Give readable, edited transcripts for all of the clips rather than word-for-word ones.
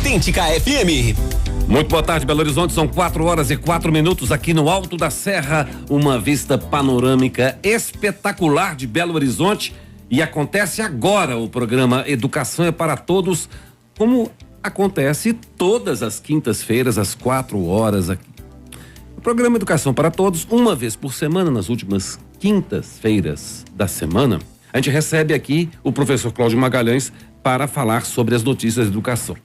Autêntica FM. Muito boa tarde, Belo Horizonte. São 4h04 aqui no Alto da Serra. Uma vista panorâmica espetacular de Belo Horizonte. E acontece agora o programa Educação é para Todos, como acontece todas as quintas-feiras, às 4h aqui. O programa Educação para Todos, uma vez por semana, nas últimas quintas-feiras da semana, a gente recebe aqui o professor Cláudio Magalhães para falar sobre as notícias de educação.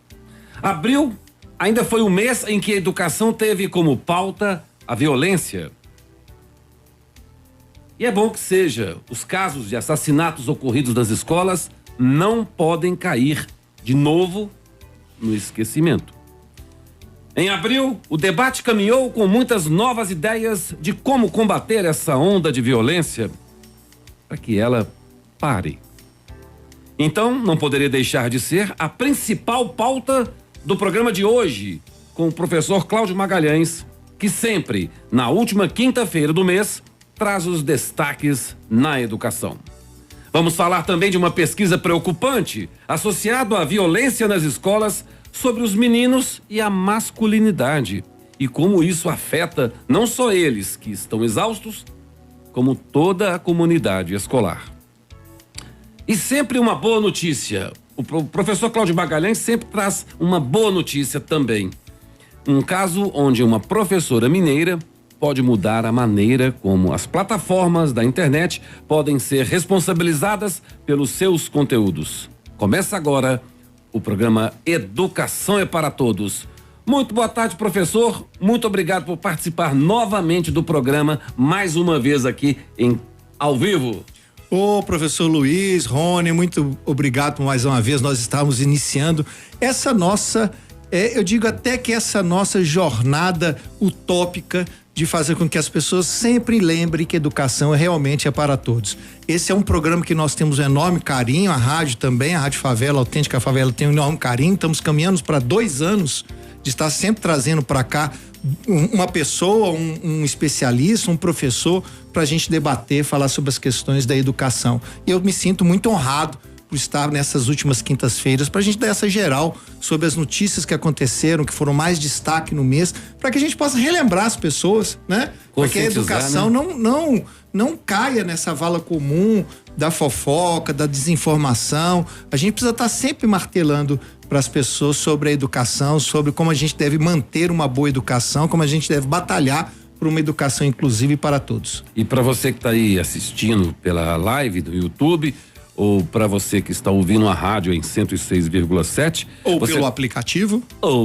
Abril ainda foi o mês em que a educação teve como pauta a violência. E é bom que seja. Os casos de assassinatos ocorridos nas escolas não podem cair de novo no esquecimento. Em abril, o debate caminhou com muitas novas ideias de como combater essa onda de violência para que ela pare. Então, não poderia deixar de ser a principal pauta do programa de hoje, com o professor Cláudio Magalhães, que sempre, na última quinta-feira do mês, traz os destaques na educação. Vamos falar também de uma pesquisa preocupante associada à violência nas escolas sobre os meninos e a masculinidade e como isso afeta não só eles que estão exaustos, como toda a comunidade escolar. E sempre uma boa notícia. O professor Cláudio Magalhães sempre traz uma boa notícia também. Um caso onde uma professora mineira pode mudar a maneira como as plataformas da internet podem ser responsabilizadas pelos seus conteúdos. Começa agora o programa Educação é para Todos. Muito boa tarde, professor. Muito obrigado por participar novamente do programa, mais uma vez aqui ao vivo. Ô, professor Luiz, Rony, muito obrigado mais uma vez. Nós estamos iniciando essa nossa, eu digo até que essa nossa jornada utópica de fazer com que as pessoas sempre lembrem que educação realmente é para todos. Esse é um programa que nós temos um enorme carinho, a rádio também, a Rádio Favela, a Autêntica Favela tem um enorme carinho, estamos caminhando para 2 anos de estar sempre trazendo para cá uma pessoa, um especialista, um professor, para a gente debater, falar sobre as questões da educação. E eu me sinto muito honrado por estar nessas últimas quintas-feiras, para a gente dar essa geral sobre as notícias que aconteceram, que foram mais destaque no mês, para que a gente possa relembrar as pessoas, né? Para que a educação, né, não caia nessa vala comum da fofoca, da desinformação. A gente precisa estar sempre martelando para as pessoas sobre a educação, sobre como a gente deve manter uma boa educação, como a gente deve batalhar por uma educação inclusiva para todos. E para você que está aí assistindo pela live do YouTube, ou para você que está ouvindo a rádio em 106,7, ou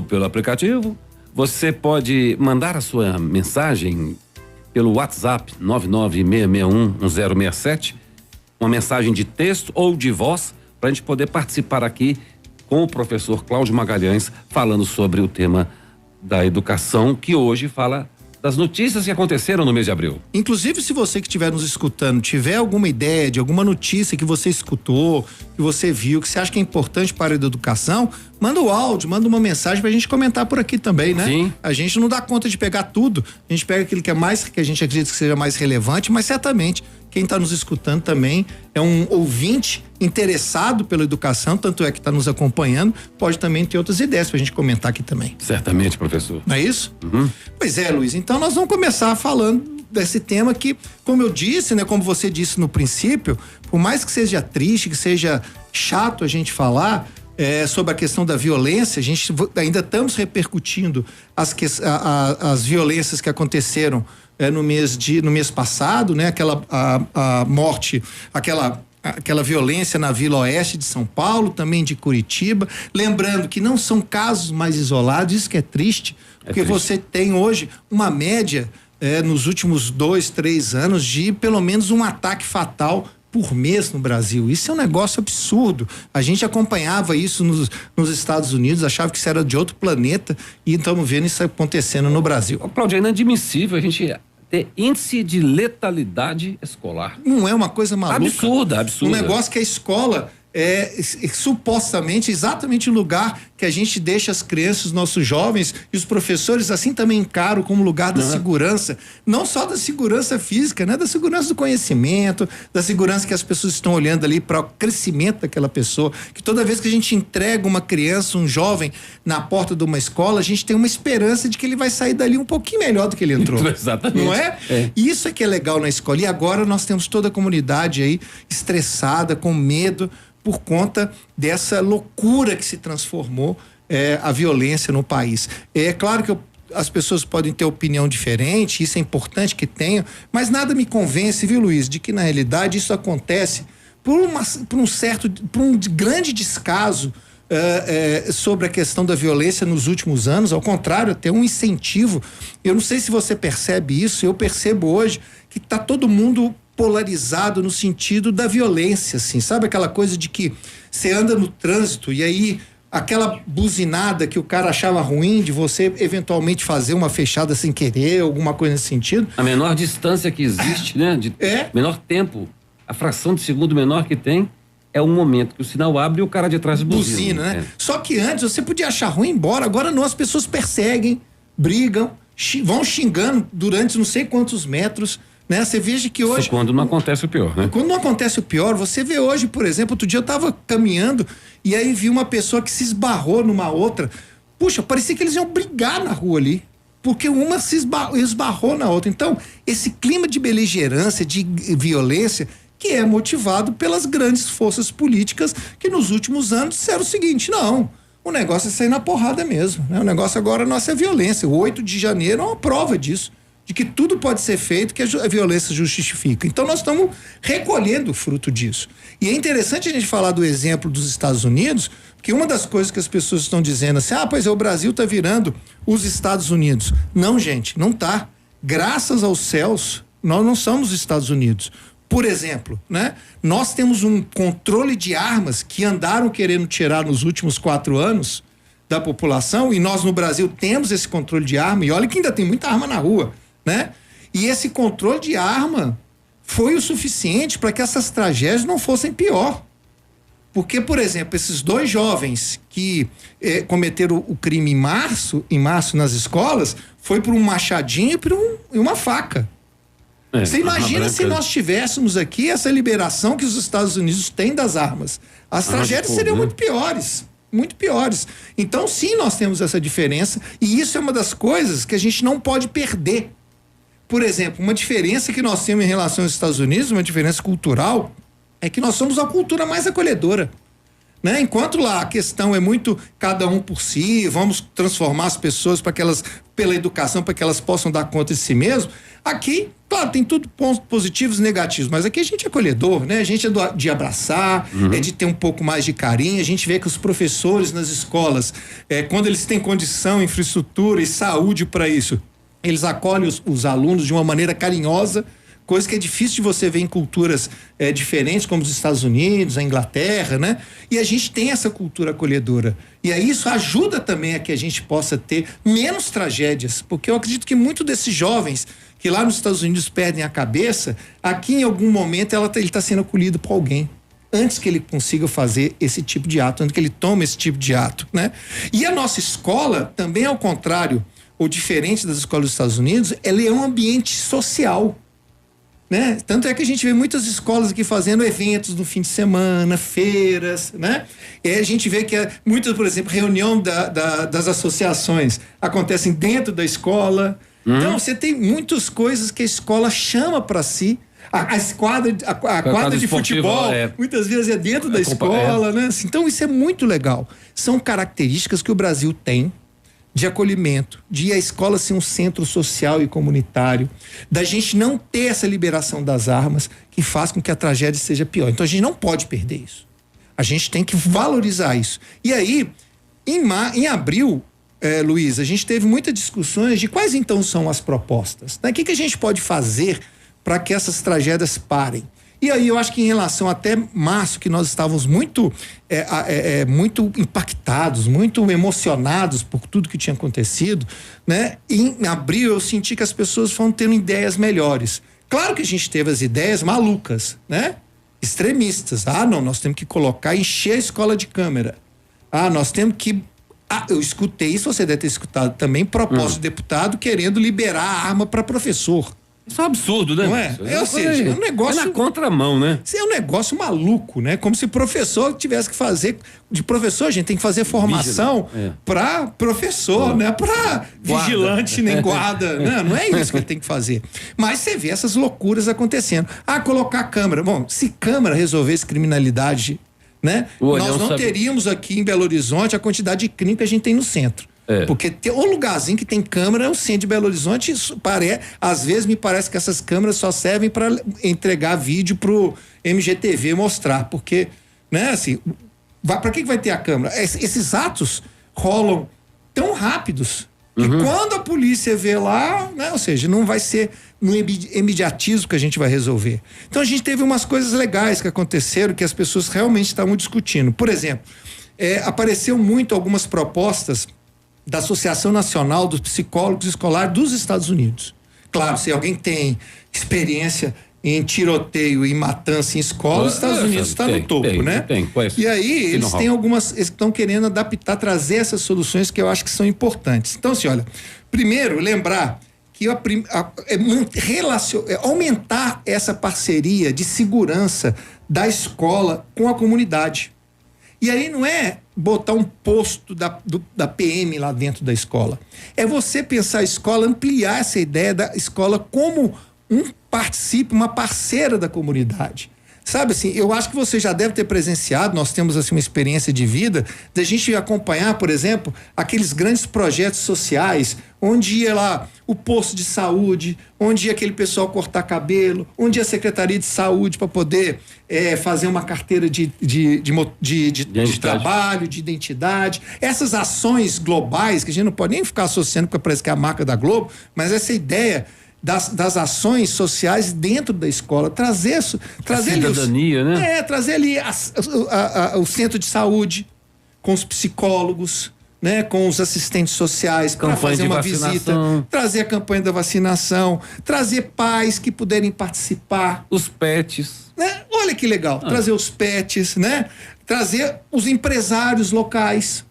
pelo aplicativo, você pode mandar a sua mensagem pelo WhatsApp 996611067, uma mensagem de texto ou de voz, para a gente poder participar aqui com o professor Cláudio Magalhães, falando sobre o tema da educação, que hoje fala das notícias que aconteceram no mês de abril. Inclusive, se você que estiver nos escutando tiver alguma ideia de alguma notícia que você escutou, que você viu, que você acha que é importante para a educação, manda o áudio, manda uma mensagem pra gente comentar por aqui também, né? Sim. A gente não dá conta de pegar tudo, a gente pega aquilo que a gente acredita que seja mais relevante, mas certamente quem está nos escutando também é um ouvinte interessado pela educação, tanto é que está nos acompanhando, pode também ter outras ideias pra gente comentar aqui também. Certamente, professor. Não é isso? Uhum. Pois é, Luiz, então nós vamos começar falando desse tema que, como eu disse, né, como você disse no princípio, por mais que seja triste, que seja chato a gente falar sobre a questão da violência, a gente ainda estamos repercutindo as violências que aconteceram no mês passado, né? A morte, aquela violência na Vila Oeste de São Paulo, também de Curitiba, lembrando que não são casos mais isolados, isso que é triste, porque você tem hoje uma média nos últimos 2-3 anos de pelo menos um ataque fatal por mês no Brasil. Isso é um negócio absurdo. A gente acompanhava isso nos Estados Unidos, achava que isso era de outro planeta e estamos vendo isso acontecendo no Brasil. Cláudio, é inadmissível a gente ter índice de letalidade escolar. Não é uma coisa maluca? Absurda. Um negócio que a escola supostamente exatamente o lugar que a gente deixa as crianças, os nossos jovens e os professores assim também encaram como lugar da segurança, não só da segurança física, né? Da segurança do conhecimento, da segurança que as pessoas estão olhando ali para o crescimento daquela pessoa, que toda vez que a gente entrega uma criança, um jovem na porta de uma escola, a gente tem uma esperança de que ele vai sair dali um pouquinho melhor do que ele entrou. Exatamente. Não é? Isso é que é legal na escola. E agora nós temos toda a comunidade aí estressada, com medo, por conta dessa loucura que se transformou a violência no país. É claro que as pessoas podem ter opinião diferente, isso é importante que tenham, mas nada me convence, viu, Luiz, de que na realidade isso acontece por um grande descaso sobre a questão da violência nos últimos anos. Ao contrário, até um incentivo. Eu não sei se você percebe isso, eu percebo hoje que está todo mundo polarizado no sentido da violência, assim, sabe aquela coisa de que você anda no trânsito e aí aquela buzinada que o cara achava ruim de você eventualmente fazer uma fechada sem querer, alguma coisa nesse sentido. A menor distância que existe, né? Menor tempo, a fração de segundo menor que tem é um momento que o sinal abre e o cara de trás buzina, né? Só que antes você podia achar ruim e ir embora, agora não, as pessoas perseguem, brigam, vão xingando durante não sei quantos metros, né? Você veja que hoje... Isso quando não acontece o pior, né? Quando não acontece o pior, você vê hoje, por exemplo, outro dia eu tava caminhando e aí vi uma pessoa que se esbarrou numa outra. Puxa, parecia que eles iam brigar na rua ali, porque uma se esbarrou na outra. Então, esse clima de beligerância, de violência, que é motivado pelas grandes forças políticas que nos últimos anos disseram o seguinte: não, o negócio é sair na porrada mesmo, né? O negócio agora nosso é violência. O 8 de janeiro é uma prova disso, de que tudo pode ser feito, que a violência justifica. Então nós estamos recolhendo o fruto disso. E é interessante a gente falar do exemplo dos Estados Unidos, porque uma das coisas que as pessoas estão dizendo assim, pois o Brasil está virando os Estados Unidos. Não, gente, não tá. Graças aos céus, nós não somos os Estados Unidos. Por exemplo, né? Nós temos um controle de armas que andaram querendo tirar nos últimos 4 anos da população, e nós no Brasil temos esse controle de arma, e olha que ainda tem muita arma na rua, né? E esse controle de arma foi o suficiente para que essas tragédias não fossem pior. Porque, por exemplo, esses 2 jovens que cometeram o crime em março nas escolas, foi por um machadinho e por uma faca. Você imagina se nós tivéssemos aqui essa liberação que os Estados Unidos têm das armas. As tragédias seriam muito piores. Muito piores. Então, sim, nós temos essa diferença, e isso é uma das coisas que a gente não pode perder. Por exemplo, uma diferença que nós temos em relação aos Estados Unidos, uma diferença cultural, é que nós somos a cultura mais acolhedora, né? Enquanto lá a questão é muito cada um por si, vamos transformar as pessoas pela educação, para que elas possam dar conta de si mesmo. Aqui, claro, tem tudo pontos positivos e negativos, mas aqui a gente é acolhedor, né? A gente é de abraçar, é de ter um pouco mais de carinho. A gente vê que os professores nas escolas, quando eles têm condição, infraestrutura e saúde para isso, eles acolhem os alunos de uma maneira carinhosa, coisa que é difícil de você ver em culturas diferentes, como os Estados Unidos, a Inglaterra, né? E a gente tem essa cultura acolhedora. E aí isso ajuda também a que a gente possa ter menos tragédias, porque eu acredito que muitos desses jovens que lá nos Estados Unidos perdem a cabeça, aqui em algum momento ele está sendo acolhido por alguém, antes que ele consiga fazer esse tipo de ato, antes que ele tome esse tipo de ato, né? E a nossa escola, também ao contrário, ou diferente das escolas dos Estados Unidos, ela é um ambiente social, né? Tanto é que a gente vê muitas escolas aqui fazendo eventos no fim de semana, feiras, né? E a gente vê que muitas, por exemplo, reunião das associações acontecem dentro da escola. Então você tem muitas coisas que a escola chama para si. A quadra de futebol muitas vezes é dentro da escola, né? Então isso é muito legal. São características que o Brasil tem de acolhimento, de a escola ser um centro social e comunitário, da gente não ter essa liberação das armas que faz com que a tragédia seja pior. Então a gente não pode perder isso. A gente tem que valorizar isso. E aí, em abril, Luiz, a gente teve muitas discussões de quais então são as propostas, né? O que a gente pode fazer para que essas tragédias parem? E aí eu acho que em relação até março, que nós estávamos muito impactados, muito emocionados por tudo que tinha acontecido, né? Em abril eu senti que as pessoas foram tendo ideias melhores. Claro que a gente teve as ideias malucas, né? extremistas. Ah, não, nós temos que colocar, encher a escola de câmera. Ah, nós temos que... Ah, eu escutei isso, você deve ter escutado também, proposta de deputado querendo liberar a arma para professor. Isso é um absurdo, né? Não é? Ou seja, é um negócio... É na contramão, né? Isso é um negócio maluco, né? Como se professor tivesse que fazer... De professor, a gente tem que fazer formação para professor, né? Para vigilante, nem guarda. Não é isso que ele tem que fazer. Mas você vê essas loucuras acontecendo. Ah, colocar câmera. Bom, se câmera resolvesse criminalidade, né? Nós não teríamos aqui em Belo Horizonte a quantidade de crime que a gente tem no centro. Porque o lugarzinho que tem câmera é o centro de Belo Horizonte. Às vezes me parece que essas câmeras só servem para entregar vídeo pro MGTV mostrar, porque, né, assim, para que vai ter a câmera? Esses atos rolam tão rápidos que quando a polícia vê lá, né, ou seja, não vai ser no imediatismo que a gente vai resolver. Então a gente teve umas coisas legais que aconteceram que as pessoas realmente estavam discutindo. Por exemplo, apareceu muito algumas propostas da Associação Nacional dos Psicólogos Escolares dos Estados Unidos. Claro, se alguém tem experiência em tiroteio e matança em escola, os Estados Unidos está no topo, né? E aí eles têm eles estão querendo adaptar, trazer essas soluções que eu acho que são importantes. Então, assim, olha, primeiro lembrar que aumentar essa parceria de segurança da escola com a comunidade. E aí não é botar um posto da PM lá dentro da escola. É você pensar a escola, ampliar essa ideia da escola como uma parceira da comunidade. Sabe assim, eu acho que você já deve ter presenciado, nós temos assim uma experiência de vida, da gente acompanhar, por exemplo, aqueles grandes projetos sociais, onde ia lá o posto de saúde, onde ia aquele pessoal cortar cabelo, onde ia a Secretaria de Saúde para poder fazer uma carteira de trabalho, de identidade. Essas ações globais, que a gente não pode nem ficar associando, porque parece que é a marca da Globo, mas essa ideia das ações sociais dentro da escola, trazer cidadania, né? Trazer ali o centro de saúde com os psicólogos, né, com os assistentes sociais para fazer uma visita, trazer a campanha da vacinação, trazer pais que puderem participar, os pets, né? Olha que legal, trazer os pets, né? Trazer os empresários locais.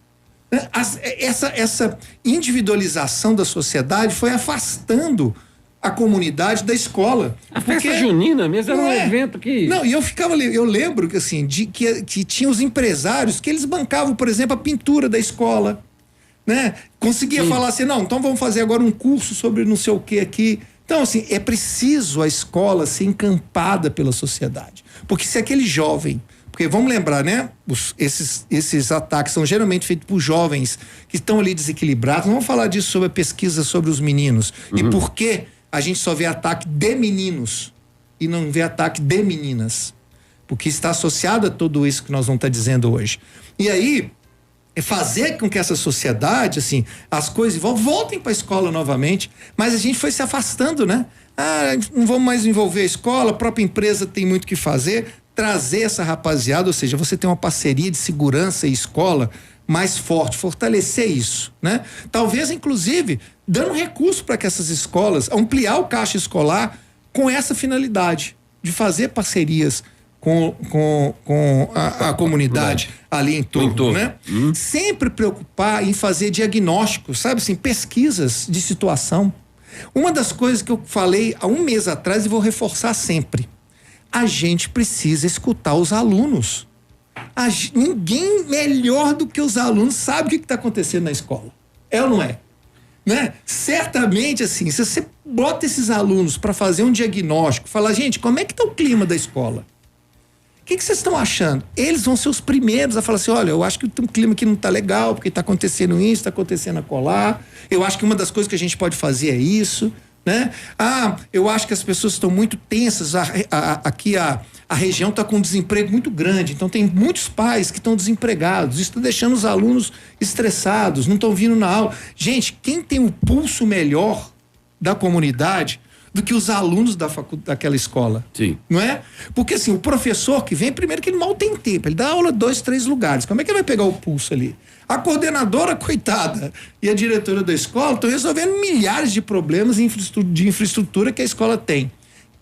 Essa individualização da sociedade foi afastando a comunidade da escola. A festa junina mesmo era um evento que... Não, e eu lembro que assim, que tinha os empresários que eles bancavam, por exemplo, a pintura da escola, né? Conseguia falar assim, não, então vamos fazer agora um curso sobre não sei o que aqui. Então, assim, é preciso a escola ser encampada pela sociedade. Porque se aquele jovem... Porque vamos lembrar, né? Esses ataques são geralmente feitos por jovens que estão ali desequilibrados. Vamos falar disso sobre a pesquisa sobre os meninos. E por que a gente só vê ataque de meninos e não vê ataque de meninas? Porque está associado a tudo isso que nós vamos estar dizendo hoje. E aí, fazer com que essa sociedade, assim, as coisas voltem para a escola novamente, mas a gente foi se afastando, né? Não vamos mais envolver a escola, a própria empresa tem muito o que fazer, trazer essa rapaziada, ou seja, você tem uma parceria de segurança e escola mais forte, fortalecer isso, né? Talvez, inclusive, dando recurso para que essas escolas, ampliar o caixa escolar com essa finalidade, de fazer parcerias com a comunidade ali em torno, né? Sempre preocupar em fazer diagnósticos, sabe assim, pesquisas de situação. Uma das coisas que eu falei há um mês atrás e vou reforçar sempre, a gente precisa escutar os alunos. Ninguém melhor do que os alunos sabe o que está acontecendo na escola. É ou não é? Né? Certamente, assim, se você bota esses alunos para fazer um diagnóstico, falar, gente, como é que está o clima da escola? O que vocês estão achando? Eles vão ser os primeiros a falar assim, olha, eu acho que tem um clima que não está legal, porque está acontecendo isso, está acontecendo acolá. Eu acho que uma das coisas que a gente pode fazer é isso, né? Eu acho que as pessoas estão muito tensas, aqui a região está com um desemprego muito grande, então tem muitos pais que estão desempregados, isso está deixando os alunos estressados, não estão vindo na aula. Gente, quem tem o pulso melhor da comunidade do que os alunos daquela escola? Sim. Não é? Porque assim, o professor que vem, primeiro que ele mal tem tempo, ele dá aula em 2, 3 lugares, como é que ele vai pegar o pulso ali? A coordenadora, coitada, e a diretora da escola estão resolvendo milhares de problemas de infraestrutura que a escola tem.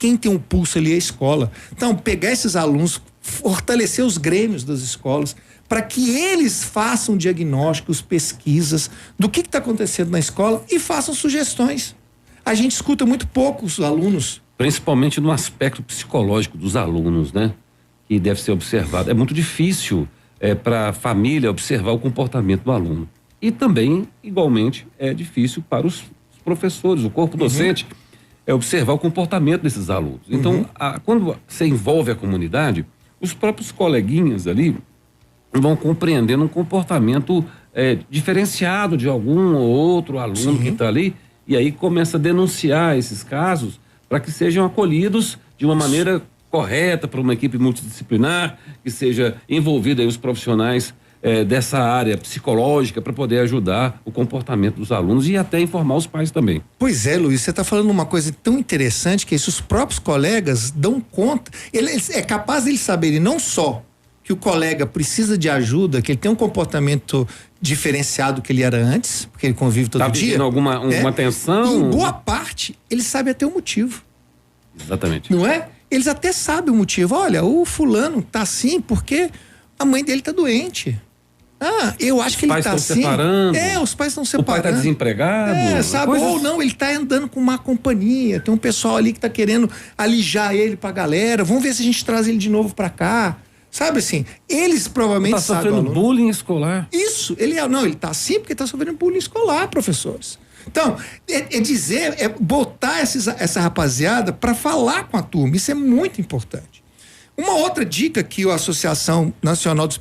quem tem um pulso ali é a escola. Então, pegar esses alunos, fortalecer os grêmios das escolas, para que eles façam diagnósticos, pesquisas do que está acontecendo na escola e façam sugestões. A gente escuta muito pouco os alunos. Principalmente no aspecto psicológico dos alunos, né? Que deve ser observado. É muito difícil para a família observar o comportamento do aluno. E também, igualmente, é difícil para os professores, o corpo docente, observar o comportamento desses alunos. Então, quando você envolve a comunidade, os próprios coleguinhas ali vão compreendendo um comportamento diferenciado de algum ou outro aluno que está ali, e aí começa a denunciar esses casos para que sejam acolhidos de uma maneira correta por uma equipe multidisciplinar, que seja envolvida aí os profissionais dessa área psicológica para poder ajudar o comportamento dos alunos e até informar os pais também. Pois é, Luiz, você está falando uma coisa tão interessante que os próprios colegas dão conta, é capaz de eles saberem não só que o colega precisa de ajuda, que ele tem um comportamento diferenciado do que ele era antes, porque ele convive todo dia. Tá alguma atenção? Em boa parte, ele sabe até o motivo. Exatamente. Não é? Eles até sabem o motivo. Olha, o fulano tá assim porque a mãe dele tá doente. Eu acho que ele tá assim. Os pais estão separando. Os pais estão separando. O pai tá desempregado. Sabe? Ou não, ele tá andando com má companhia. Tem um pessoal ali que tá querendo alijar ele pra galera. Vamos ver se a gente traz ele de novo pra cá. Sabe assim? Eles provavelmente sabem. Tá sofrendo bullying escolar. Isso. Ele tá assim porque tá sofrendo bullying escolar, professores. Então, botar essa rapaziada para falar com a turma. Isso é muito importante. Uma outra dica que a Associação Nacional dos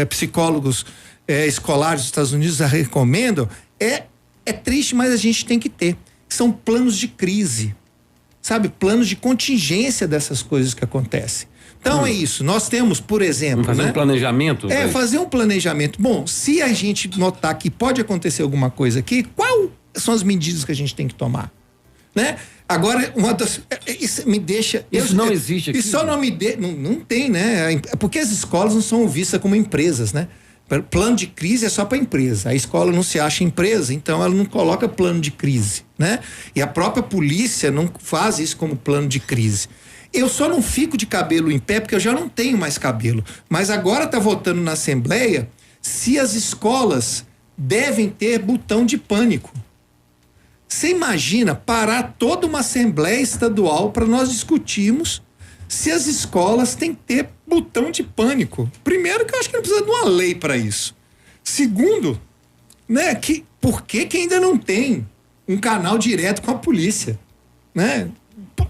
Psicólogos Escolares dos Estados Unidos recomendam é triste, mas a gente tem que ter. São planos de crise. Sabe? Planos de contingência dessas coisas que acontecem. Então é isso. Nós temos, por exemplo. Fazer um planejamento? Fazer um planejamento. Bom, se a gente notar que pode acontecer alguma coisa aqui, quais são as medidas que a gente tem que tomar? Né? Agora, isso me deixa. Isso não existe aqui. Isso só não me não tem, né? Porque as escolas não são vistas como empresas, né? Plano de crise é só para empresa. A escola não se acha empresa, então ela não coloca plano de crise, né? E a própria polícia não faz isso como plano de crise. Eu só não fico de cabelo em pé porque eu já não tenho mais cabelo. Mas agora está votando na Assembleia se as escolas devem ter botão de pânico. Você imagina parar toda uma Assembleia Estadual para nós discutirmos se as escolas têm que ter botão de pânico. Primeiro, que eu acho que não precisa de uma lei para isso. Segundo, né, por que ainda não tem um canal direto com a polícia, né?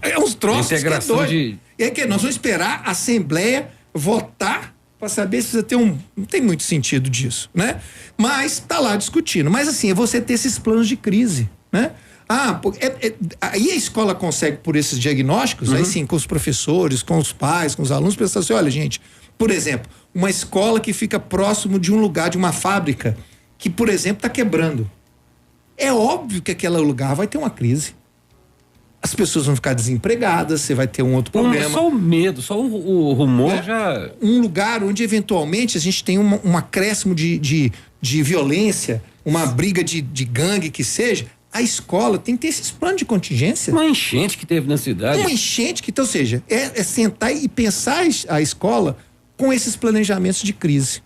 É uns troços integração que é que nós vamos esperar a Assembleia votar para saber se precisa ter não tem muito sentido disso, né? Mas tá lá discutindo. Mas assim, é você ter esses planos de crise, né? Aí a escola consegue, por esses diagnósticos, aí sim, com os professores, com os pais, com os alunos, pensar assim, olha, gente, por exemplo, uma escola que fica próximo de um lugar, de uma fábrica, que, por exemplo, está quebrando. É óbvio que aquele lugar vai ter uma crise. As pessoas vão ficar desempregadas, você vai ter um outro problema. Só o medo, só o rumor já... Um lugar onde, eventualmente, a gente tem um acréscimo de violência, uma briga de gangue que seja, a escola tem que ter esses planos de contingência. Uma enchente que teve na cidade. Uma enchente que, então, ou seja, é sentar e pensar a escola com esses planejamentos de crise.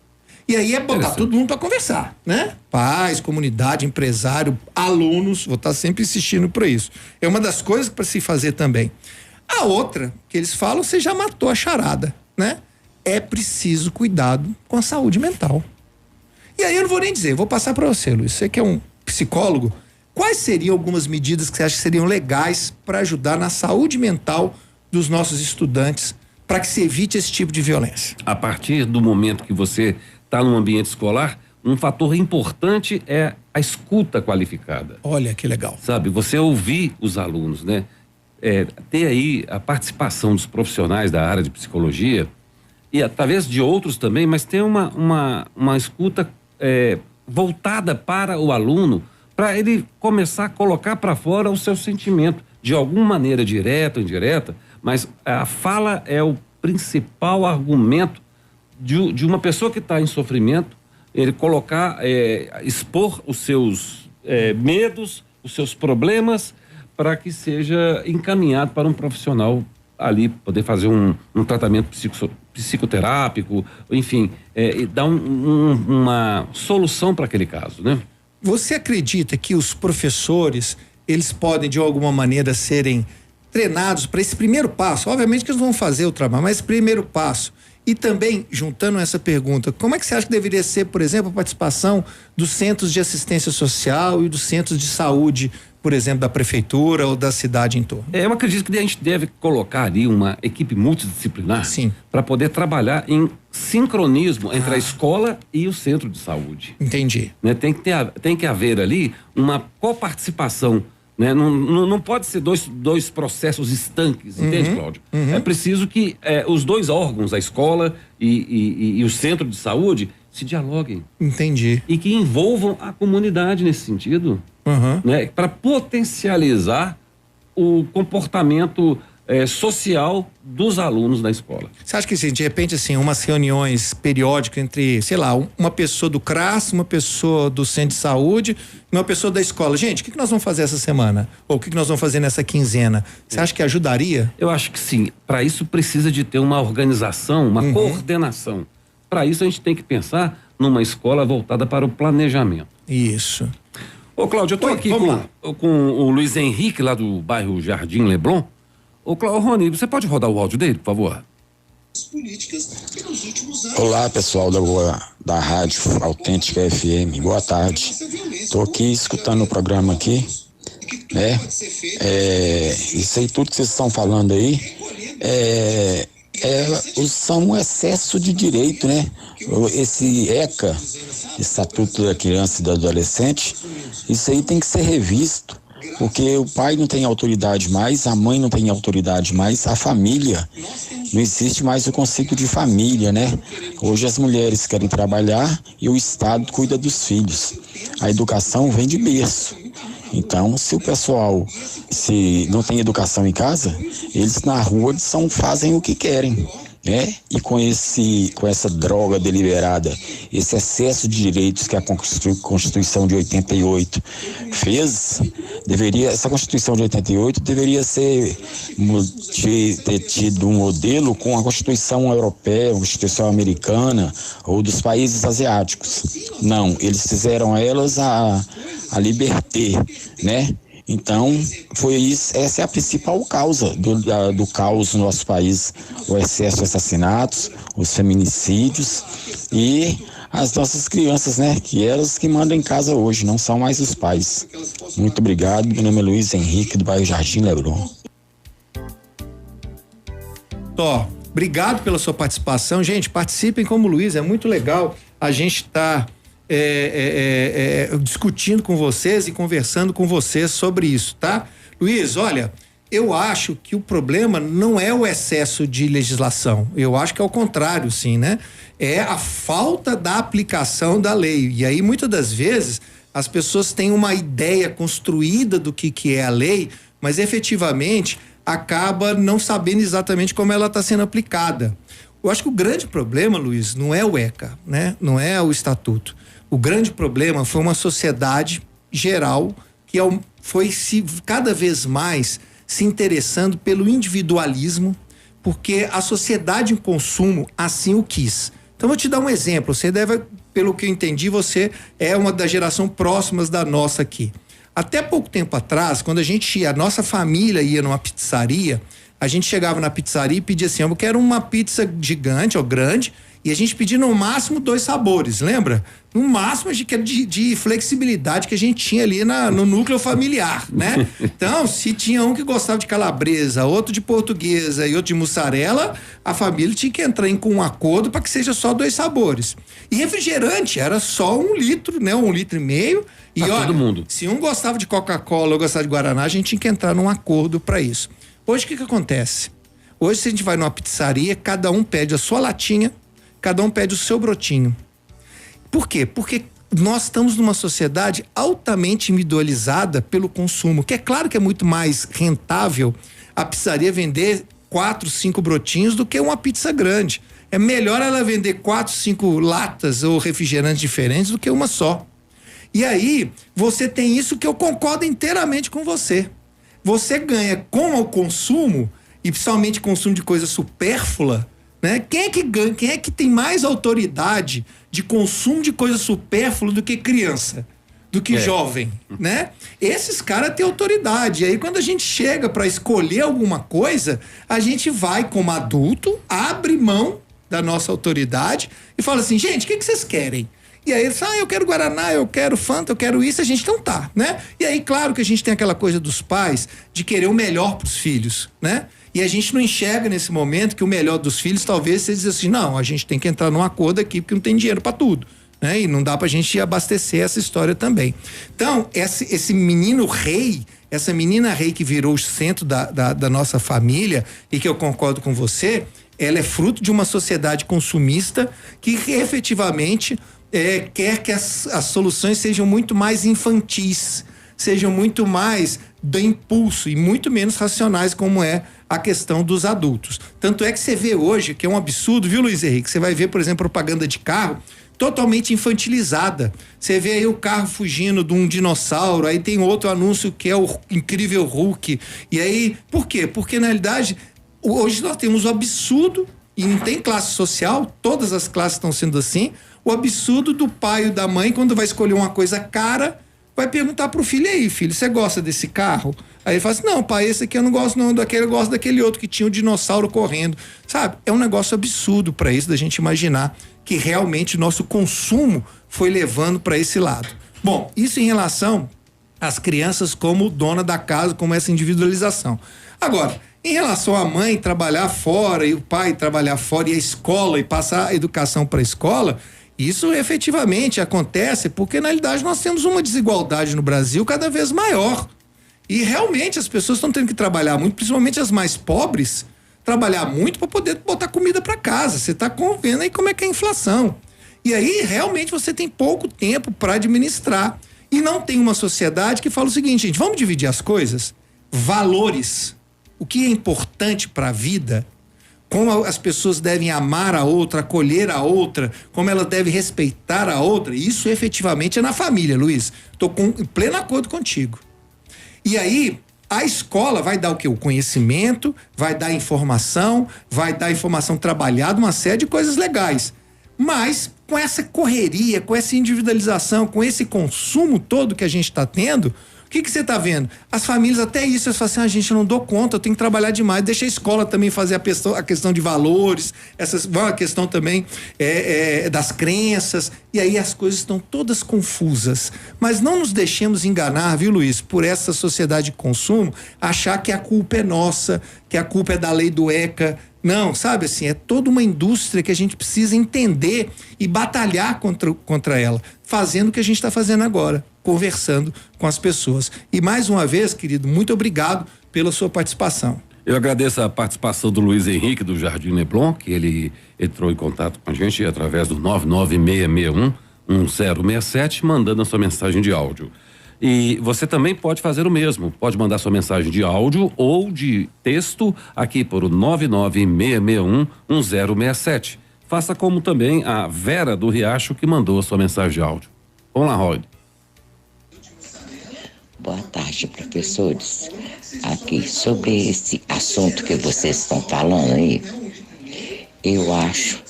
E aí é botar todo mundo para conversar, né? Pais, comunidade, empresário, alunos, vou estar sempre insistindo para isso. É uma das coisas para se fazer também. A outra, que eles falam, você já matou a charada, né? É preciso cuidado com a saúde mental. E aí eu não vou nem dizer, vou passar para você, Luiz, você que é um psicólogo, quais seriam algumas medidas que você acha que seriam legais para ajudar na saúde mental dos nossos estudantes, para que se evite esse tipo de violência? A partir do momento que você está no ambiente escolar, um fator importante é a escuta qualificada. Olha que legal. Sabe, você ouvir os alunos, né? Ter aí a participação dos profissionais da área de psicologia e talvez de outros também, mas ter uma escuta voltada para o aluno, para ele começar a colocar para fora o seu sentimento, de alguma maneira, direta ou indireta, mas a fala é o principal argumento de uma pessoa que está em sofrimento, ele colocar, expor os seus medos, os seus problemas, para que seja encaminhado para um profissional ali, poder fazer um tratamento psicoterápico, enfim, e dar uma solução para aquele caso, né? Você acredita que os professores, eles podem de alguma maneira serem treinados para esse primeiro passo? Obviamente que eles vão fazer o trabalho, mas esse primeiro passo. E também, juntando essa pergunta, como é que você acha que deveria ser, por exemplo, a participação dos centros de assistência social e dos centros de saúde, por exemplo, da prefeitura ou da cidade em torno? Eu acredito que a gente deve colocar ali uma equipe multidisciplinar para poder trabalhar em sincronismo entre a escola e o centro de saúde. Entendi. Né? Tem que haver ali uma coparticipação, né? Não pode ser dois processos estanques, entende, Cláudio? É preciso que os dois órgãos, a escola e o centro de saúde, se dialoguem. Entendi. E que envolvam a comunidade nesse sentido, né? Para potencializar o comportamento social dos alunos da escola. Você acha que, assim, de repente, assim, umas reuniões periódicas entre, sei lá, uma pessoa do CRAS, uma pessoa do centro de saúde e uma pessoa da escola. Gente, o que nós vamos fazer essa semana? Ou o que nós vamos fazer nessa quinzena? Você acha que ajudaria? Eu acho que sim. Para isso precisa de ter uma organização, uma coordenação. Para isso a gente tem que pensar numa escola voltada para o planejamento. Isso. Ô, Cláudio, eu tô aqui com o Luiz Henrique, lá do bairro Jardim Leblon. Ô, Rony, você pode rodar o áudio dele, por favor? Olá, pessoal da Rádio Autêntica FM, boa tarde. Tô aqui escutando o programa aqui, né? Isso aí, tudo que vocês estão falando aí, são um excesso de direito, né? Esse ECA, Estatuto da Criança e do Adolescente, isso aí tem que ser revisto. Porque o pai não tem autoridade mais, a mãe não tem autoridade mais, a família, não existe mais o conceito de família, né? Hoje as mulheres querem trabalhar e o Estado cuida dos filhos. A educação vem de berço. Então, se o pessoal não tem educação em casa, eles na rua fazem o que querem, né? E com essa droga deliberada, esse excesso de direitos que a Constituição de 88 fez, essa Constituição de 88 deveria ter tido um modelo com a Constituição europeia, a Constituição americana ou dos países asiáticos. Não, eles fizeram elas a liberté, né? Então, essa é a principal causa do caos no nosso país, o excesso de assassinatos, os feminicídios e as nossas crianças, né? Que elas que mandam em casa hoje, não são mais os pais. Muito obrigado, meu nome é Luiz Henrique, do bairro Jardim Leblon. Obrigado pela sua participação. Gente, participem como o Luiz, é muito legal a gente tá discutindo com vocês e conversando com vocês sobre isso, tá? Luiz, olha, eu acho que o problema não é o excesso de legislação, eu acho que é o contrário, sim, né? É a falta da aplicação da lei, e aí muitas das vezes as pessoas têm uma ideia construída do que é a lei, mas efetivamente acaba não sabendo exatamente como ela está sendo aplicada. Eu acho que o grande problema, Luiz, não é o ECA, né? Não é o estatuto. O grande problema foi uma sociedade geral que foi cada vez mais se interessando pelo individualismo, porque a sociedade em consumo assim o quis. Então vou te dar um exemplo, você deve, pelo que eu entendi, você é uma da geração próximas da nossa aqui. Até pouco tempo atrás, quando a nossa família ia numa pizzaria, a gente chegava na pizzaria e pedia assim, eu quero uma pizza gigante ou grande, e a gente pedia no máximo 2 sabores, lembra? No máximo de flexibilidade que a gente tinha ali no núcleo familiar, né? Então, se tinha um que gostava de calabresa, outro de portuguesa e outro de mussarela, a família tinha que entrar com um acordo para que seja só 2 sabores. E refrigerante era só 1 litro, né? 1,5 litros. E olha, todo mundo. Se um gostava de Coca-Cola ou gostava de Guaraná, a gente tinha que entrar num acordo para isso. Hoje o que acontece? Hoje, se a gente vai numa pizzaria, cada um pede a sua latinha, cada um pede o seu brotinho. Por quê? Porque nós estamos numa sociedade altamente individualizada pelo consumo, que é claro que é muito mais rentável a pizzaria vender 4, 5 brotinhos do que uma pizza grande. É melhor ela vender 4, 5 latas ou refrigerantes diferentes do que uma só. E aí, você tem isso que eu concordo inteiramente com você. você ganha com o consumo, e principalmente consumo de coisa supérflua, né? Quem é que ganha, quem é que tem mais autoridade de consumo de coisa supérflua do que criança? Do que jovem, né? Esses caras têm autoridade. E aí, quando a gente chega para escolher alguma coisa, a gente vai, como adulto, abre mão da nossa autoridade e fala assim, gente, o que vocês querem? E aí eles falam, eu quero Guaraná, eu quero Fanta, eu quero isso, a gente não tá, né? E aí, claro que a gente tem aquela coisa dos pais de querer o melhor pros filhos, né? E a gente não enxerga nesse momento que o melhor dos filhos talvez seja assim, não, a gente tem que entrar num acordo aqui porque não tem dinheiro para tudo, né? E não dá pra gente abastecer essa história também. Então, esse menino rei, essa menina rei que virou o centro da nossa família e que eu concordo com você, ela é fruto de uma sociedade consumista que efetivamente quer que as soluções sejam muito mais infantis, sejam muito mais do impulso e muito menos racionais, como é a questão dos adultos. Tanto é que você vê hoje, que é um absurdo, viu, Luiz Henrique? Você vai ver, por exemplo, propaganda de carro totalmente infantilizada. Você vê aí o carro fugindo de um dinossauro, aí tem outro anúncio que é o incrível Hulk. E aí, por quê? Porque, na realidade, hoje nós temos o absurdo, e não tem classe social, todas as classes estão sendo assim, o absurdo do pai e da mãe, quando vai escolher uma coisa cara, vai perguntar pro filho, aí, filho, você gosta desse carro? Aí ele fala assim, não, pai, esse aqui eu não gosto não, daquele eu gosto daquele outro que tinha um dinossauro correndo, sabe? É um negócio absurdo para isso, da gente imaginar que realmente nosso consumo foi levando para esse lado. Bom, isso em relação às crianças como dona da casa, como essa individualização. Agora, em relação à mãe trabalhar fora e o pai trabalhar fora e a escola e passar a educação para a escola, isso efetivamente acontece porque na realidade nós temos uma desigualdade no Brasil cada vez maior. E realmente as pessoas estão tendo que trabalhar muito, principalmente as mais pobres, trabalhar muito para poder botar comida para casa. Você está vendo aí como é que é a inflação. E aí realmente você tem pouco tempo para administrar. E não tem uma sociedade que fala o seguinte, gente, vamos dividir as coisas? Valores. O que é importante para a vida, como as pessoas devem amar a outra, acolher a outra, como ela deve respeitar a outra, isso efetivamente é na família, Luiz. Estou em pleno acordo contigo. E aí, a escola vai dar o quê? O conhecimento, vai dar informação trabalhada, uma série de coisas legais. Mas, com essa correria, com essa individualização, com esse consumo todo que a gente está tendo, o que você está vendo? As famílias, até isso, elas falam assim, gente, eu não dou conta, eu tenho que trabalhar demais, deixa a escola também fazer a questão de valores, a questão também das crenças, e aí as coisas estão todas confusas. Mas não nos deixemos enganar, viu, Luiz, por essa sociedade de consumo, achar que a culpa é nossa, que a culpa é da lei do ECA. Não, sabe assim, é toda uma indústria que a gente precisa entender e batalhar contra ela, fazendo o que a gente está fazendo agora, conversando com as pessoas. E mais uma vez, querido, muito obrigado pela sua participação. Eu agradeço a participação do Luiz Henrique do Jardim Leblon, que ele entrou em contato com a gente através do 996611067, mandando a sua mensagem de áudio. E você também pode fazer o mesmo, pode mandar sua mensagem de áudio ou de texto aqui por o 996611067. Faça como também a Vera do Riacho, que mandou a sua mensagem de áudio. Vamos lá, Rod. Boa tarde, professores. Aqui, sobre esse assunto que vocês estão falando aí, eu acho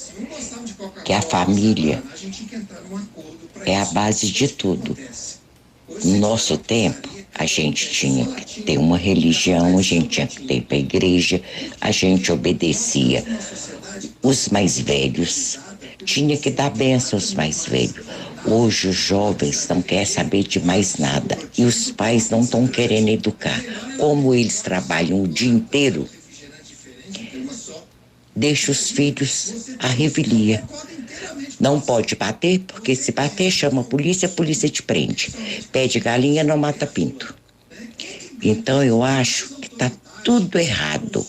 que a família é a base de tudo. No nosso tempo, a gente tinha que ter uma religião, a gente tinha que ter para a igreja, a gente obedecia os mais velhos, tinha que dar bênção aos mais velhos. Hoje os jovens não querem saber de mais nada e os pais não estão querendo educar. Como eles trabalham o dia inteiro, deixa os filhos à revelia. Não pode bater, porque se bater chama a polícia te prende. Pede galinha, não mata pinto. Então eu acho que tá tudo errado.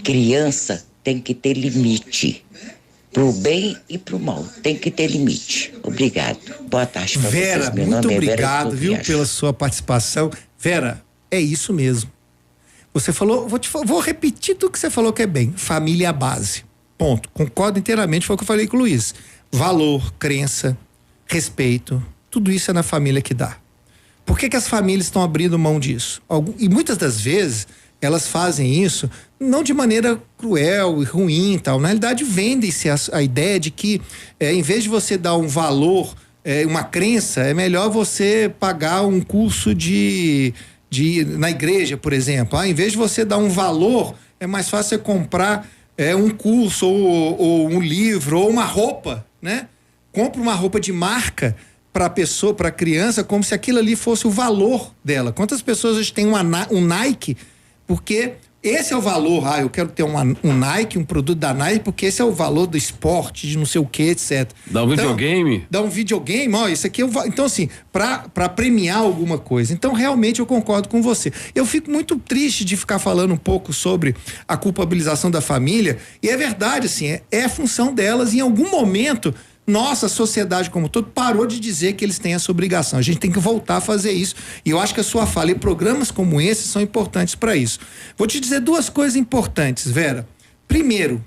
Criança tem que ter limite. Pro bem e pro mal. Tem que ter limite. Obrigado. Boa tarde para vocês. Vera, muito obrigado, viu, pela sua participação. Vera, é isso mesmo. Você falou, vou repetir tudo que você falou que é bem. Família é a base. Ponto. Concordo inteiramente, foi o que eu falei com o Luiz. Valor, crença, respeito, tudo isso é na família que dá. Por que as famílias estão abrindo mão disso? E muitas das vezes elas fazem isso não de maneira cruel e ruim e tal. Na realidade, vende-se a ideia de que em vez de você dar um valor, uma crença, é melhor você pagar um curso na igreja, por exemplo. Em vez de você dar um valor, é mais fácil você comprar um curso ou um livro ou uma roupa, né? Compra uma roupa de marca para a pessoa, para a criança, como se aquilo ali fosse o valor dela. Quantas pessoas hoje têm um Nike porque esse é o valor, eu quero ter um Nike, um produto da Nike, porque esse é o valor do esporte, de não sei o que, etc. Dá um videogame? Dá um videogame, isso aqui então assim, pra premiar alguma coisa. Então realmente eu concordo com você. Eu fico muito triste de ficar falando um pouco sobre a culpabilização da família, e é verdade, assim, é a função delas. Em algum momento nossa sociedade como um todo parou de dizer que eles têm essa obrigação. A gente tem que voltar a fazer isso. E eu acho que a sua fala e programas como esse são importantes para isso. Vou te dizer duas coisas importantes, Vera. Primeiro,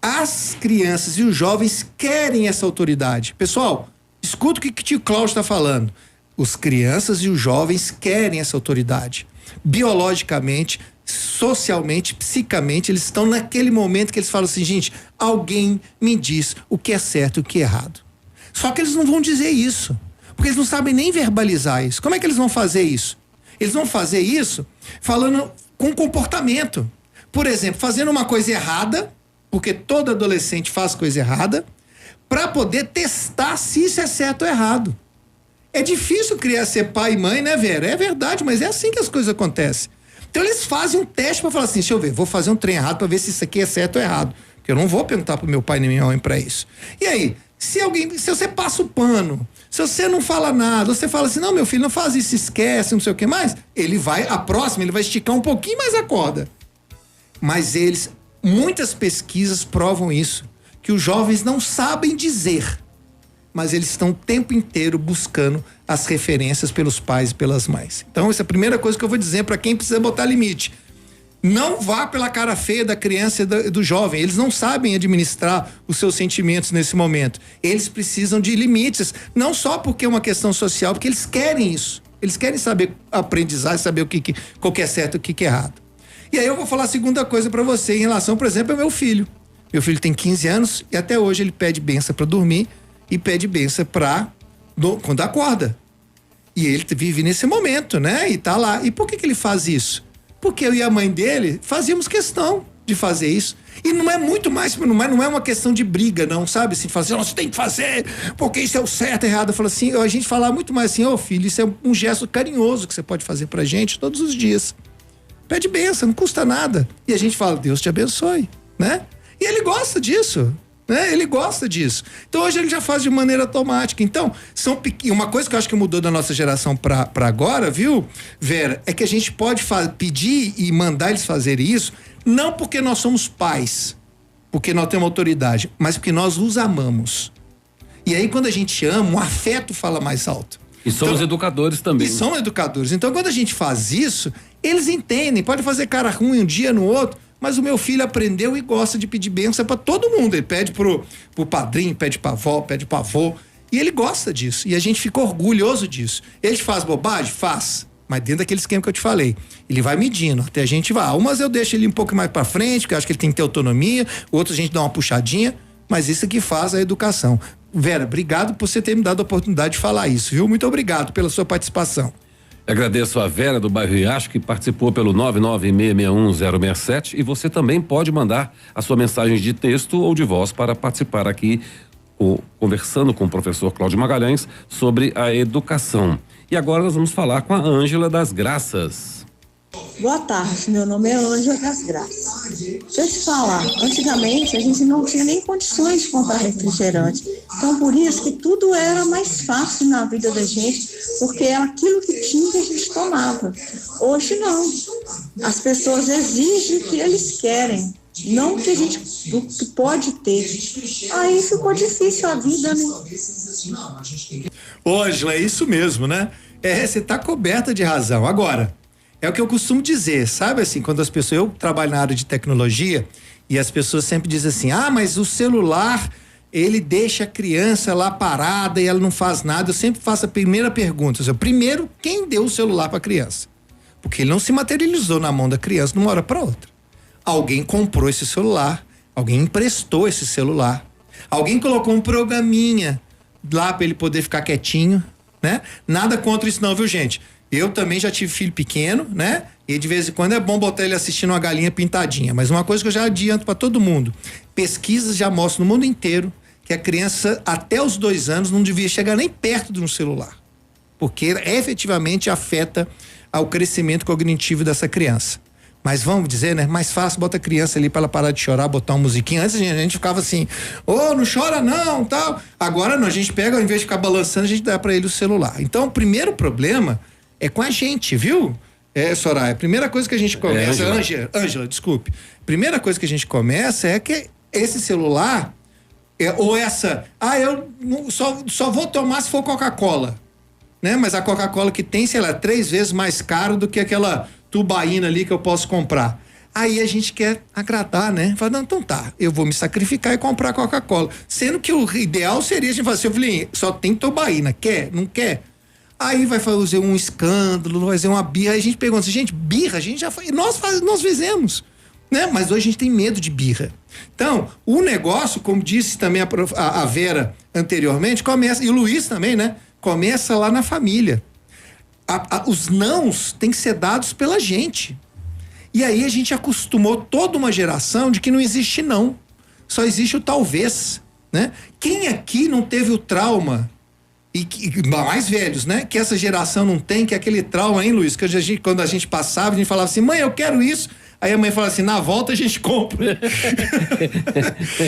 as crianças e os jovens querem essa autoridade. Pessoal, escuta o que o tio Cláudio está falando. Os crianças e os jovens querem essa autoridade. Biologicamente, socialmente, psicamente, eles estão naquele momento que eles falam assim, gente, alguém me diz o que é certo e o que é errado. Só que eles não vão dizer isso, porque eles não sabem nem verbalizar isso. Como é que eles vão fazer isso? Eles vão fazer isso falando com comportamento. Por exemplo, fazendo uma coisa errada, porque todo adolescente faz coisa errada, para poder testar se isso é certo ou errado. É difícil ser pai e mãe, né, Vera? É verdade, mas é assim que as coisas acontecem. Então eles fazem um teste para falar assim, deixa eu ver, vou fazer um trem errado para ver se isso aqui é certo ou errado. Porque eu não vou perguntar pro meu pai nem minha mãe para isso. E aí, se você passa o pano, se você não fala nada, você fala assim, não, meu filho, não faz isso, esquece, não sei o que mais, ele vai esticar um pouquinho mais a corda. Mas muitas pesquisas provam isso, que os jovens não sabem dizer, mas eles estão o tempo inteiro buscando as referências pelos pais e pelas mães. Então, essa é a primeira coisa que eu vou dizer para quem precisa botar limite. Não vá pela cara feia da criança e do jovem. Eles não sabem administrar os seus sentimentos nesse momento. Eles precisam de limites, não só porque é uma questão social, porque eles querem isso. Eles querem saber aprendizar, saber qual que é certo e o que é errado. E aí eu vou falar a segunda coisa para você em relação, por exemplo, ao meu filho. Meu filho tem 15 anos e até hoje ele pede bênção para dormir e pede bênção quando acorda. E ele vive nesse momento, né? E tá lá. E por que ele faz isso? Porque eu e a mãe dele fazíamos questão de fazer isso. E não é muito mais, não é uma questão de briga, não, sabe? Assim, fazer, você tem que fazer, porque isso é o certo, errado. Eu falo assim, a gente fala muito mais assim, filho, isso é um gesto carinhoso que você pode fazer pra gente todos os dias. Pede bênção, não custa nada. E a gente fala, Deus te abençoe, né? E ele gosta disso. Né? Ele gosta disso. Então hoje ele já faz de maneira automática. Então, uma coisa que eu acho que mudou da nossa geração pra agora, viu, Vera, é que a gente pode pedir e mandar eles fazerem isso, não porque nós somos pais, porque nós temos autoridade, mas porque nós os amamos. E aí quando a gente ama, o afeto fala mais alto. E somos educadores também. E são educadores. Então quando a gente faz isso, eles entendem, pode fazer cara ruim um dia no outro, mas o meu filho aprendeu e gosta de pedir bênção para todo mundo. Ele pede pro padrinho, pede pra avó, pede pro avô. E ele gosta disso. E a gente fica orgulhoso disso. Ele faz bobagem? Faz. Mas dentro daquele esquema que eu te falei. Ele vai medindo, até a gente vai. Umas eu deixo ele um pouco mais para frente, porque eu acho que ele tem que ter autonomia. Outras a gente dá uma puxadinha. Mas isso que faz a educação. Vera, obrigado por você ter me dado a oportunidade de falar isso, viu? Muito obrigado pela sua participação. Agradeço a Vera do bairro Riacho, que participou pelo 996611067, e você também pode mandar a sua mensagem de texto ou de voz para participar aqui, conversando com o professor Cláudio Magalhães sobre a educação. E agora nós vamos falar com a Ângela das Graças. Boa tarde, meu nome é Ângela das Graças. Deixa eu te falar, antigamente a gente não tinha nem condições de comprar refrigerante. Então, por isso que tudo era mais fácil na vida da gente, porque era aquilo que tinha que a gente tomava. Hoje não. As pessoas exigem o que eles querem, não o que a gente pode ter. Aí ficou difícil a vida, né? Ângela, é isso mesmo, né? Você tá coberta de razão. Agora, é o que eu costumo dizer, sabe assim, quando as pessoas, eu trabalho na área de tecnologia e as pessoas sempre dizem assim, mas o celular ele deixa a criança lá parada e ela não faz nada. Eu sempre faço a primeira pergunta. Primeiro, quem deu o celular para a criança? Porque ele não se materializou na mão da criança de uma hora para outra. Alguém comprou esse celular, alguém emprestou esse celular, alguém colocou um programinha lá para ele poder ficar quietinho, né? Nada contra isso não, viu, gente? Eu também já tive filho pequeno, né? E de vez em quando é bom botar ele assistindo uma galinha pintadinha. Mas uma coisa que eu já adianto para todo mundo: pesquisas já mostram no mundo inteiro que a criança até os 2 anos não devia chegar nem perto de um celular, porque efetivamente afeta ao crescimento cognitivo dessa criança. Mas vamos dizer, né? Mais fácil, bota a criança ali para ela parar de chorar, botar uma musiquinha. Antes a gente ficava assim, não chora não, tal. Agora não, a gente pega, ao invés de ficar balançando, a gente dá para ele o celular. Então o primeiro problema é com a gente, viu? Soraya, a primeira coisa que a gente começa, Ângela, desculpe. Primeira coisa que a gente começa é que esse celular, eu só vou tomar se for Coca-Cola, né? Mas a Coca-Cola que tem, sei lá, 3 vezes mais caro do que aquela tubaína ali que eu posso comprar. Aí a gente quer agradar, né? Fala, não, então tá, eu vou me sacrificar e comprar Coca-Cola. Sendo que o ideal seria a gente falar assim, filhinho, só tem tubaína, quer? Não quer? Aí vai fazer um escândalo, vai fazer uma birra. Aí a gente pergunta assim, gente, birra, a gente já faz, nós fizemos, né? Mas hoje a gente tem medo de birra. Então, o negócio, como disse também a Vera anteriormente, começa, e o Luiz também, né? Começa lá na família. Os nãos têm que ser dados pela gente. E aí a gente acostumou toda uma geração de que não existe não. Só existe o talvez, né? Quem aqui não teve o trauma, mais velhos, né? Que essa geração não tem, que é aquele trauma, hein, Luiz? Que quando a gente passava, a gente falava assim, mãe, eu quero isso. Aí a mãe fala assim, na volta a gente compra.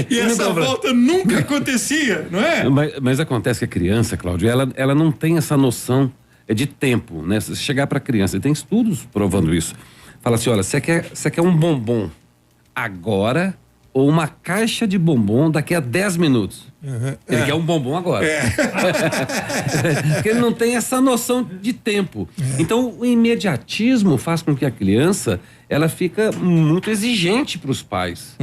E essa volta nunca acontecia, não é? Mas acontece que a criança, Cláudio, ela não tem essa noção de tempo, né? Se chegar para a criança, tem estudos provando isso. Fala assim, olha, você quer um bombom agora ou uma caixa de bombom daqui a 10 minutos? Ele quer um bombom agora. Porque ele não tem essa noção de tempo. Então, o imediatismo faz com que a criança, ela fica muito exigente para os pais.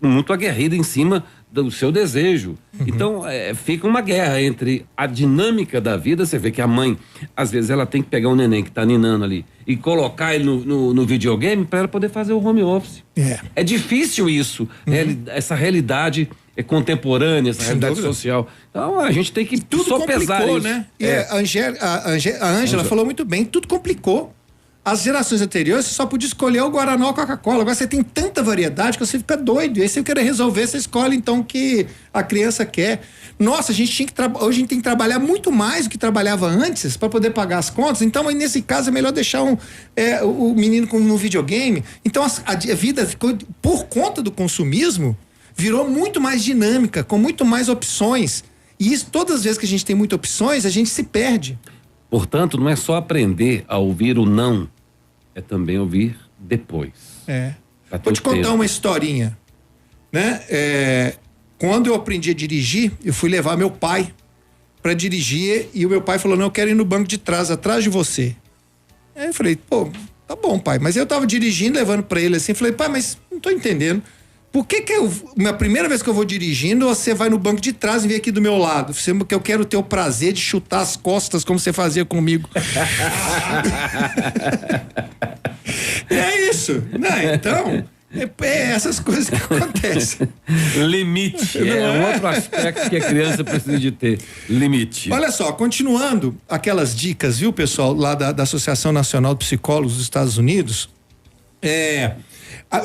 Muito aguerrida em cima do seu desejo. Então, fica uma guerra entre a dinâmica da vida. Você vê que a mãe, às vezes, ela tem que pegar um neném que tá ninando ali e colocar ele no videogame para ela poder fazer o home office. É difícil isso, essa realidade contemporânea, essa realidade social. Então, a gente tem que sopesar isso. Né? E a Ângela falou muito bem, tudo complicou. As gerações anteriores, você só podia escolher o Guaraná ou a Coca-Cola. Agora você tem tanta variedade que você fica doido. E aí você quer resolver, você escolhe então o que a criança quer. Nossa, hoje a gente tem que trabalhar muito mais do que trabalhava antes para poder pagar as contas. Então, aí, nesse caso, é melhor deixar o menino no videogame. Então, a vida ficou, por conta do consumismo, virou muito mais dinâmica, com muito mais opções. E isso, todas as vezes que a gente tem muitas opções, a gente se perde. Portanto, não é só aprender a ouvir o não, é também ouvir depois. Vou te contar uma historinha, né? Quando eu aprendi a dirigir, eu fui levar meu pai para dirigir e o meu pai falou, não, eu quero ir no banco de trás, atrás de você. Aí eu falei, pô, tá bom, pai. Mas eu tava dirigindo, levando para ele assim, falei, pai, mas não tô entendendo. Por que a primeira vez que eu vou dirigindo, você vai no banco de trás e vem aqui do meu lado? Porque eu quero ter o prazer de chutar as costas como você fazia comigo. É isso, né? Então, essas coisas que acontecem. Limite, um outro aspecto que a criança precisa de ter, limite. Olha só, continuando aquelas dicas, viu, pessoal, lá da Associação Nacional de Psicólogos dos Estados Unidos,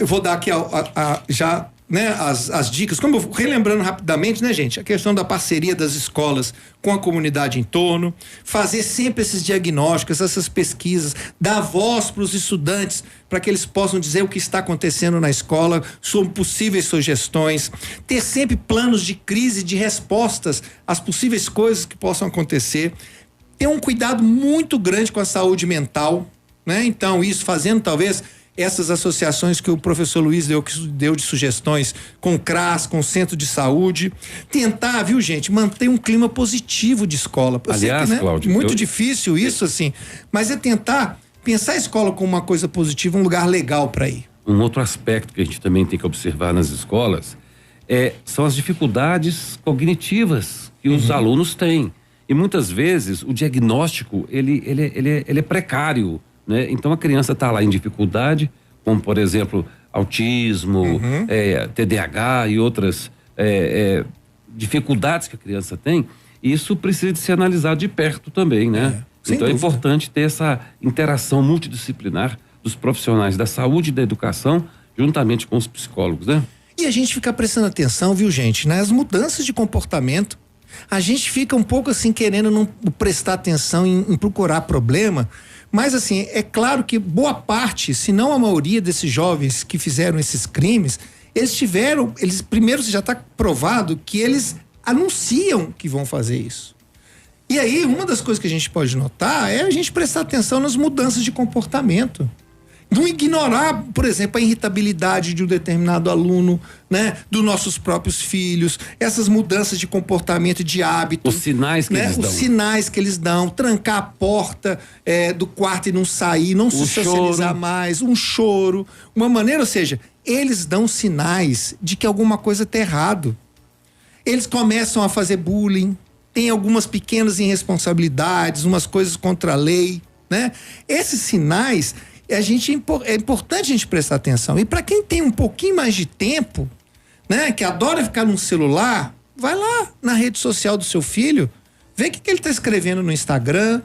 eu vou dar aqui já, né, as dicas, como relembrando rapidamente, né, gente, a questão da parceria das escolas com a comunidade em torno, fazer sempre esses diagnósticos, essas pesquisas, dar voz para os estudantes, para que eles possam dizer o que está acontecendo na escola, sobre possíveis sugestões, ter sempre planos de crise, de respostas às possíveis coisas que possam acontecer, ter um cuidado muito grande com a saúde mental, né? Então, isso fazendo talvez essas associações que o professor Luiz deu de sugestões com o CRAS, com o Centro de Saúde, tentar, viu, gente, manter um clima positivo de escola. Aliás, né? Cláudio, muito difícil isso, assim, mas é tentar pensar a escola como uma coisa positiva, um lugar legal para ir. Um outro aspecto que a gente também tem que observar nas escolas são as dificuldades cognitivas que os alunos têm. E muitas vezes o diagnóstico ele é precário, né? Então a criança está lá em dificuldade, como por exemplo autismo, TDAH e outras dificuldades que a criança tem. Isso precisa de ser analisado de perto também, né? Então é importante ter essa interação multidisciplinar dos profissionais da saúde e da educação, juntamente com os psicólogos, né? E a gente fica prestando atenção, viu, gente, nas mudanças de comportamento. A gente fica um pouco assim querendo não prestar atenção em procurar problema, mas assim, é claro que boa parte, se não a maioria desses jovens que fizeram esses crimes, eles primeiro já está provado que eles anunciam que vão fazer isso. E aí, uma das coisas que a gente pode notar é a gente prestar atenção nas mudanças de comportamento. Não ignorar, por exemplo, a irritabilidade de um determinado aluno, né? Dos nossos próprios filhos, essas mudanças de comportamento, de hábito. Os sinais que eles dão. Os sinais que eles dão, trancar a porta do quarto e não sair, não se socializar mais, um choro, uma maneira, ou seja, eles dão sinais de que alguma coisa está errado. Eles começam a fazer bullying, tem algumas pequenas irresponsabilidades, umas coisas contra a lei, né? Esses sinais... é importante a gente prestar atenção. E para quem tem um pouquinho mais de tempo, né, que adora ficar no celular, vai lá na rede social do seu filho, vê o que ele tá escrevendo no Instagram,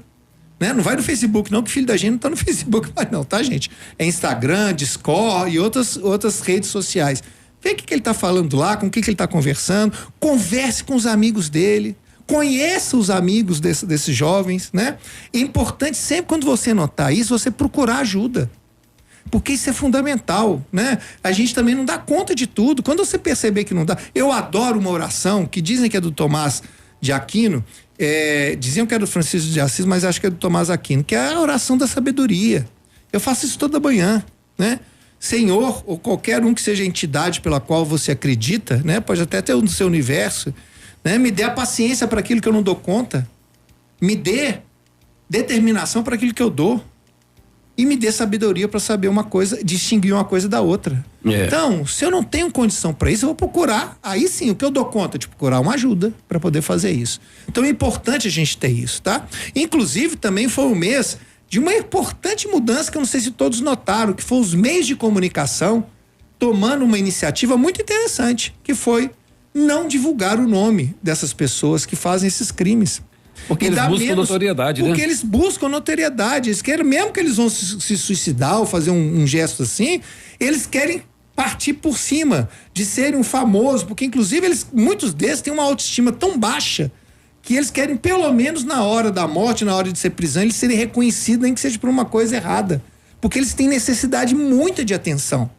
né? Não vai no Facebook não, que o filho da gente não tá no Facebook mais não, tá, gente? É Instagram, Discord e outras redes sociais. Vê o que ele tá falando lá, com o que ele tá conversando, converse com os amigos dele, conheça os amigos desses jovens, né? É importante sempre quando você notar isso, você procurar ajuda. Porque isso é fundamental, né? A gente também não dá conta de tudo. Quando você perceber que não dá... Eu adoro uma oração que dizem que é do Tomás de Aquino, diziam que é do Francisco de Assis, mas acho que é do Tomás Aquino, que é a oração da sabedoria. Eu faço isso toda manhã, né? Senhor, ou qualquer um que seja a entidade pela qual você acredita, né? Pode até ter no seu universo, né? Me dê a paciência para aquilo que eu não dou conta, me dê determinação para aquilo que eu dou e me dê sabedoria para saber uma coisa, distinguir uma coisa da outra. Então, se eu não tenho condição para isso, eu vou procurar, aí sim, o que eu dou conta de procurar uma ajuda para poder fazer isso. Então é importante a gente ter isso, tá? Inclusive também foi um mês de uma importante mudança que eu não sei se todos notaram, que foi os meios de comunicação tomando uma iniciativa muito interessante, que foi não divulgar o nome dessas pessoas que fazem esses crimes. Porque eles buscam notoriedade, né? Porque eles buscam notoriedade. Eles querem, mesmo que eles vão se suicidar ou fazer um gesto assim, eles querem partir por cima de serem um famoso, porque inclusive muitos desses têm uma autoestima tão baixa que eles querem, pelo menos na hora da morte, na hora de ser prisão, eles serem reconhecidos, nem que seja por uma coisa errada. Porque eles têm necessidade muita de atenção.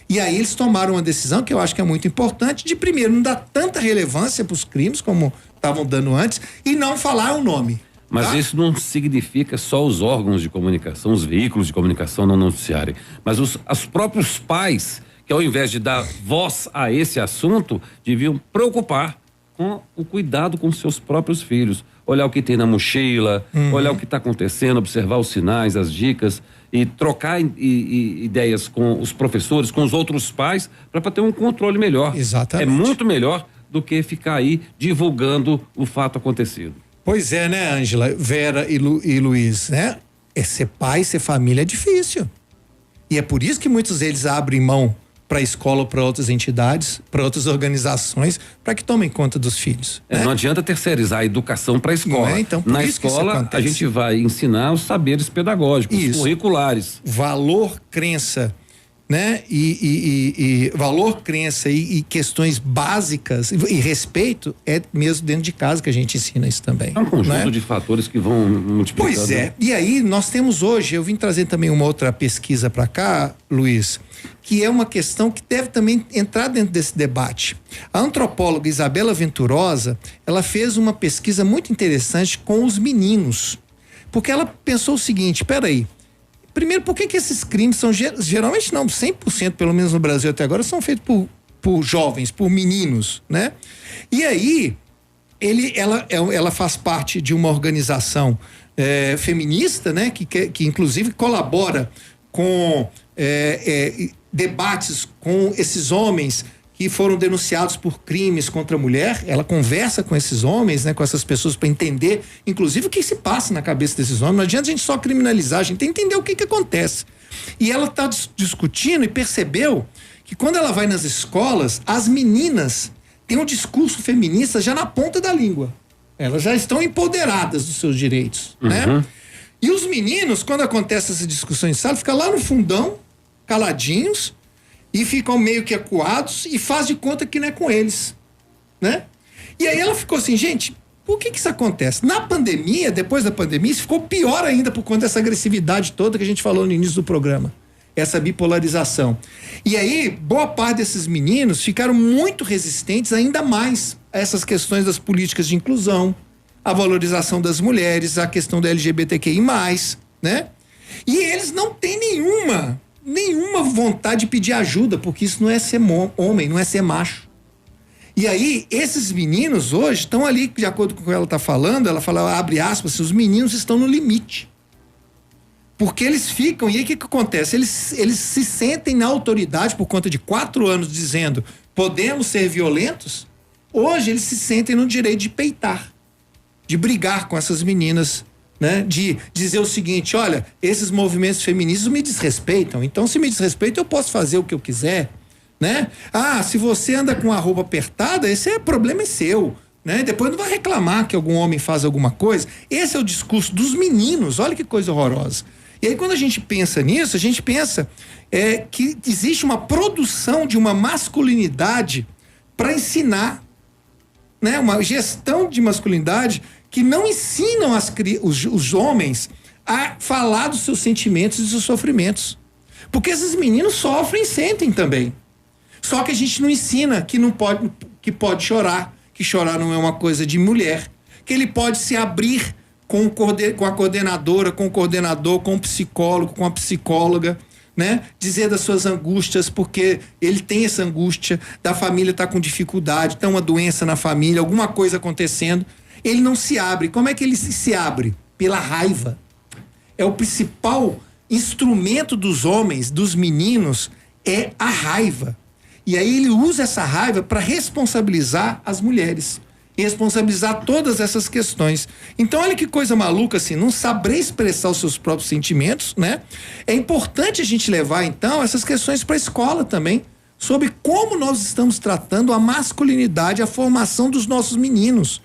E aí eles tomaram uma decisão que eu acho que é muito importante, de primeiro não dar tanta relevância para os crimes como estavam dando antes e não falar o nome. Mas tá? Isso não significa só os órgãos de comunicação, os veículos de comunicação não noticiarem, mas os próprios pais, que ao invés de dar voz a esse assunto, deviam preocupar com o cuidado com seus próprios filhos, olhar o que tem na mochila, olhar o que está acontecendo, observar os sinais, as dicas e trocar ideias com os professores, com os outros pais, para ter um controle melhor. Exatamente. É muito melhor do que ficar aí divulgando o fato acontecido. Pois é, né, Ângela, Vera e Luiz, né? Ser pai, ser família é difícil. E é por isso que muitos deles abrem mão para a escola ou para outras entidades, para outras organizações, para que tomem conta dos filhos. Né? Não adianta terceirizar a educação para a escola. Então, na escola, a gente vai ensinar os saberes pedagógicos, curriculares. Valor, crença, né? E valor, crença e questões básicas e respeito é mesmo dentro de casa que a gente ensina isso também. É um conjunto de fatores que vão multiplicando. Pois é. E aí nós temos hoje, eu vim trazer também uma outra pesquisa para cá, Luiz, que é uma questão que deve também entrar dentro desse debate. A antropóloga Isabela Venturosa, ela fez uma pesquisa muito interessante com os meninos, porque ela pensou o seguinte, peraí, primeiro, por que esses crimes são, geralmente não, 100% pelo menos no Brasil até agora, são feitos por jovens, por meninos, né? E aí, ela faz parte de uma organização feminista, né? Que inclusive colabora com debates com esses homens que foram denunciados por crimes contra a mulher, ela conversa com esses homens, né, com essas pessoas para entender, inclusive, o que se passa na cabeça desses homens. Não adianta a gente só criminalizar, a gente tem que entender o que acontece. E ela está discutindo e percebeu que quando ela vai nas escolas, as meninas têm um discurso feminista já na ponta da língua. Elas já estão empoderadas dos seus direitos, né? E os meninos, quando acontece essa discussão em sala, ficam lá no fundão, caladinhos, e ficam meio que acuados e faz de conta que não é com eles, né? E aí ela ficou assim, gente, por que isso acontece? Na pandemia, depois da pandemia, isso ficou pior ainda por conta dessa agressividade toda que a gente falou no início do programa, essa bipolarização. E aí, boa parte desses meninos ficaram muito resistentes ainda mais a essas questões das políticas de inclusão, a valorização das mulheres, a questão da LGBTQI+, né? E eles não têm nenhuma vontade de pedir ajuda, porque isso não é ser homem, não é ser macho. E aí, esses meninos hoje estão ali, de acordo com o que ela está falando, ela fala, abre aspas, os meninos estão no limite. Porque eles ficam, e aí o que acontece? Eles se sentem na autoridade por conta de 4 anos dizendo, podemos ser violentos, hoje eles se sentem no direito de peitar, de brigar com essas meninas, né? De dizer o seguinte, olha, esses movimentos feministas me desrespeitam, então se me desrespeitam eu posso fazer o que eu quiser, né? Ah, se você anda com a roupa apertada, esse problema é seu, né? Depois não vai reclamar que algum homem faz alguma coisa. Esse é o discurso dos meninos, olha que coisa horrorosa. E aí quando a gente pensa nisso, a gente pensa que existe uma produção de uma masculinidade para ensinar, né? Uma gestão de masculinidade que não ensinam os homens a falar dos seus sentimentos e dos seus sofrimentos. Porque esses meninos sofrem e sentem também. Só que a gente não ensina que pode chorar, que chorar não é uma coisa de mulher, que ele pode se abrir com a coordenadora, com o coordenador, com o psicólogo, com a psicóloga, né? Dizer das suas angústias, porque ele tem essa angústia, da família tá com dificuldade, tá uma doença na família, alguma coisa acontecendo. Ele não se abre. Como é que ele se abre? Pela raiva. É o principal instrumento dos homens, dos meninos, é a raiva. E aí ele usa essa raiva para responsabilizar as mulheres. Responsabilizar todas essas questões. Então olha que coisa maluca assim, não saber expressar os seus próprios sentimentos, né? É importante a gente levar então essas questões para a escola também, sobre como nós estamos tratando a masculinidade, a formação dos nossos meninos.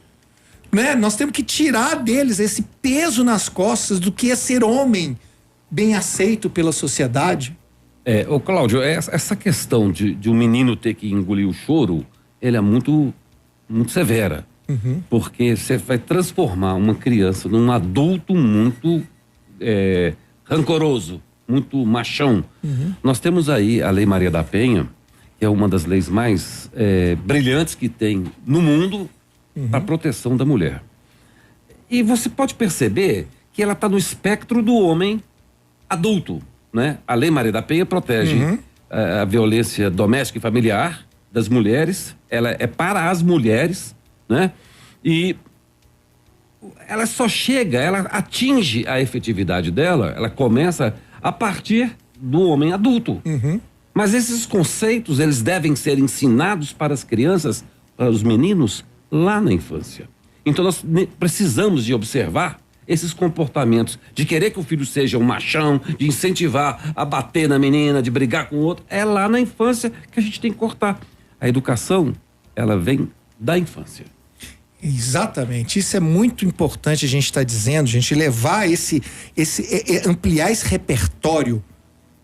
Né? Nós temos que tirar deles esse peso nas costas do que é ser homem bem aceito pela sociedade. Ô Cláudio, essa questão de um menino ter que engolir o choro, ele é muito, muito severa. Porque você vai transformar uma criança num adulto muito rancoroso, muito machão. Nós temos aí a Lei Maria da Penha, que é uma das leis mais brilhantes que tem no mundo, para a proteção da mulher. E você pode perceber que ela está no espectro do homem adulto, né? A Lei Maria da Penha protege a violência doméstica e familiar das mulheres, ela é para as mulheres, né? E ela só chega, ela atinge a efetividade dela, ela começa a partir do homem adulto. Mas esses conceitos, eles devem ser ensinados para as crianças, para os meninos, lá na infância. Então nós precisamos de observar esses comportamentos, de querer que o filho seja um machão, de incentivar a bater na menina, de brigar com o outro. É lá na infância que a gente tem que cortar. A educação, ela vem da infância. Exatamente, isso é muito importante a gente estar dizendo, a gente levar ampliar esse repertório,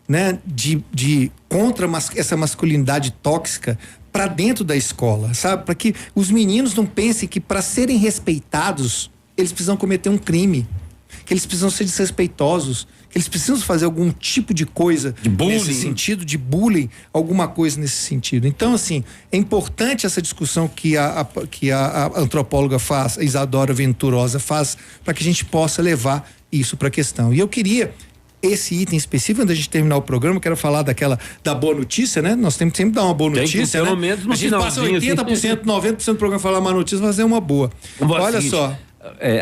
né, de contra essa masculinidade tóxica para dentro da escola, sabe? Para que os meninos não pensem que para serem respeitados eles precisam cometer um crime, que eles precisam ser desrespeitosos, que eles precisam fazer algum tipo de coisa nesse sentido, de bullying, alguma coisa nesse sentido. Então, assim, é importante essa discussão que a antropóloga faz, a Isadora Venturosa faz, para que a gente possa levar isso para a questão. E eu queria esse item específico, antes da gente terminar o programa, eu quero falar da boa notícia, né? Nós temos que sempre dar uma boa notícia, pelo né? menos no a gente passa 80%, assim. 90% do programa falar má notícia, fazer uma boa. Olha só.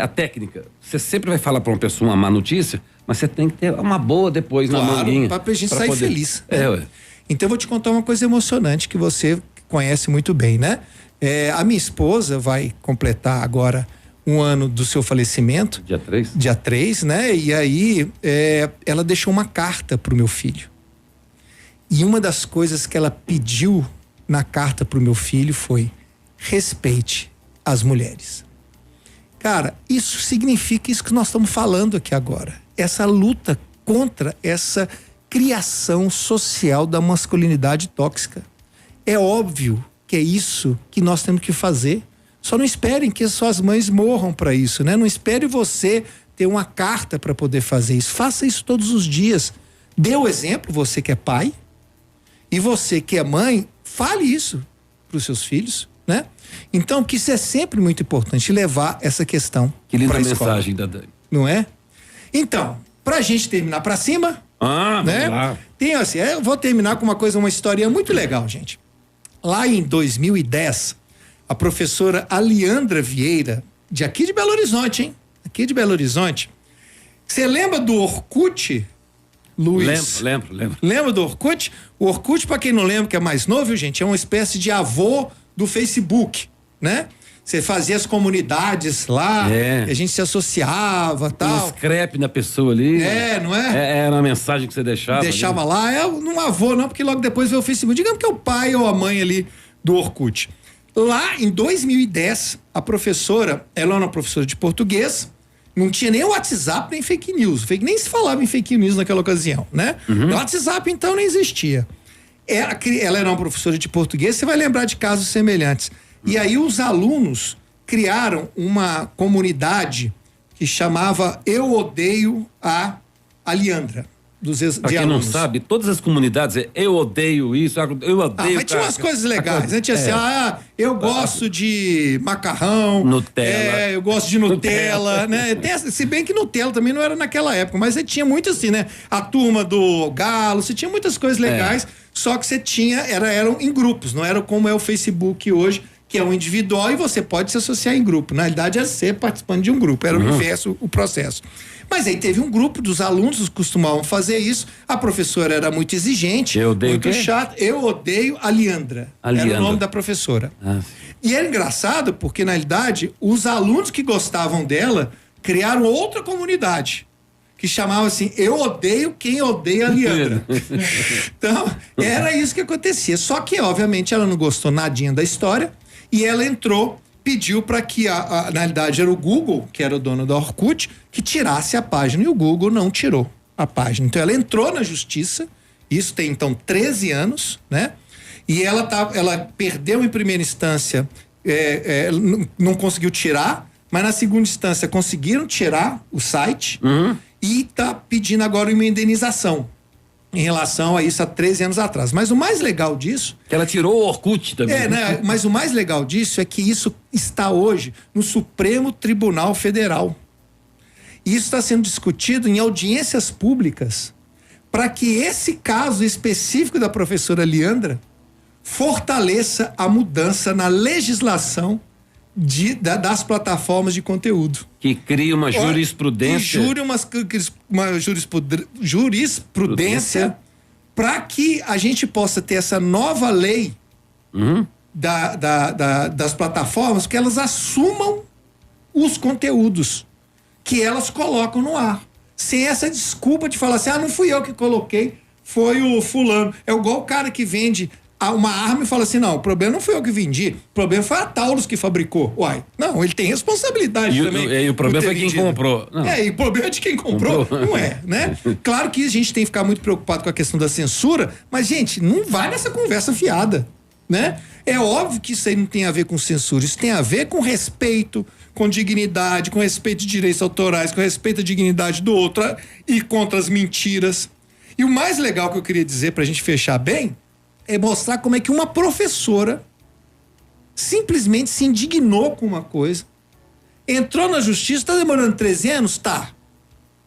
A técnica, você sempre vai falar para uma pessoa uma má notícia, mas você tem que ter uma boa depois na manguinha. Pra gente sair feliz. Ué. Então eu vou te contar uma coisa emocionante que você conhece muito bem, né? A minha esposa vai completar agora 1 ano do seu falecimento. Dia 3? Dia 3, né? E aí ela deixou uma carta pro meu filho. E uma das coisas que ela pediu na carta pro meu filho foi: respeite as mulheres. Cara, isso significa isso que nós estamos falando aqui agora. Essa luta contra essa criação social da masculinidade tóxica. É óbvio que é isso que nós temos que fazer. Só não esperem que as suas mães morram para isso, né? Não espere você ter uma carta para poder fazer isso. Faça isso todos os dias. Dê o exemplo, você que é pai, e você que é mãe, fale isso para os seus filhos, né? Então, que isso é sempre muito importante, levar essa questão. Que linda pra escola, mensagem da Dani. não é? Então, pra gente terminar pra cima, né? Vamos lá. Tem assim, eu vou terminar com uma historinha muito legal, gente. Lá em 2010, a professora Aliandra Vieira, aqui de Belo Horizonte, hein? Aqui de Belo Horizonte. Você lembra do Orkut, Luiz? Lembro. Lembra do Orkut? O Orkut, pra quem não lembra, que é mais novo, viu, gente, é uma espécie de avô do Facebook, né? Você fazia as comunidades lá, a gente se associava, tal. Um scrap na pessoa ali. Não é? Era uma mensagem que você deixava. Deixava ali. Lá, não avô não, porque logo depois veio o Facebook. Digamos que é o pai ou a mãe ali do Orkut. Lá em 2010, a professora, ela era uma professora de português, não tinha nem WhatsApp nem fake news. Nem se falava em fake news naquela ocasião, né? O WhatsApp então não existia. Ela era uma professora de português, você vai lembrar de casos semelhantes. E aí os alunos criaram uma comunidade que chamava Eu Odeio a Aliandra. Pra quem não sabe, todas as comunidades eu odeio isso, eu odeio... Mas tinha umas coisas legais, né? Tinha assim, eu gosto de macarrão. Nutella. Eu gosto de Nutella, né? Se bem que Nutella também não era naquela época, mas você tinha muito assim, né? A turma do Galo, você tinha muitas coisas legais, só que você tinha, eram em grupos, não era como é o Facebook hoje, que é um individual e você pode se associar em grupo. Na realidade, era ser participante de um grupo, era o inverso, o processo. Mas aí teve um grupo dos alunos que costumavam fazer isso. A professora era muito exigente, muito chata. Eu odeio a Aliandra. Era o nome da professora. E era engraçado porque, na realidade, os alunos que gostavam dela criaram outra comunidade que chamava assim, eu odeio quem odeia a Aliandra. Então, era isso que acontecia. Só que, obviamente, ela não gostou nadinha da história e ela entrou, pediu para que, na realidade, era o Google, que era o dono da Orkut, que tirasse a página, e o Google não tirou a página. Então, ela entrou na justiça, isso tem, então, 13 anos, né? E ela perdeu em primeira instância, não conseguiu tirar, mas na segunda instância conseguiram tirar o site e está pedindo agora uma indenização em relação a isso há 13 anos atrás. Mas o mais legal disso... Que ela tirou o Orkut também. Né? Mas o mais legal disso é que isso está hoje no Supremo Tribunal Federal. E isso está sendo discutido em audiências públicas para que esse caso específico da professora Aliandra fortaleça a mudança na legislação das plataformas de conteúdo. Que cria uma jurisprudência. Uma jurisprudência para que a gente possa ter essa nova lei das plataformas, que elas assumam os conteúdos que elas colocam no ar. Sem essa desculpa de falar assim, não fui eu que coloquei, foi o fulano. É igual o cara que vende uma arma e fala assim, não, o problema não foi eu que vendi, o problema foi a Taurus que fabricou. Uai, não, ele tem responsabilidade também. E o problema foi quem comprou. E o problema é de quem comprou, não é, né? Claro que a gente tem que ficar muito preocupado com a questão da censura, mas, gente, não vai nessa conversa fiada, né? É óbvio que isso aí não tem a ver com censura, isso tem a ver com respeito, com dignidade, com respeito de direitos autorais, com respeito à dignidade do outro e contra as mentiras. E o mais legal que eu queria dizer pra gente fechar bem é mostrar como é que uma professora simplesmente se indignou com uma coisa, entrou na justiça, tá demorando 13 anos? Tá.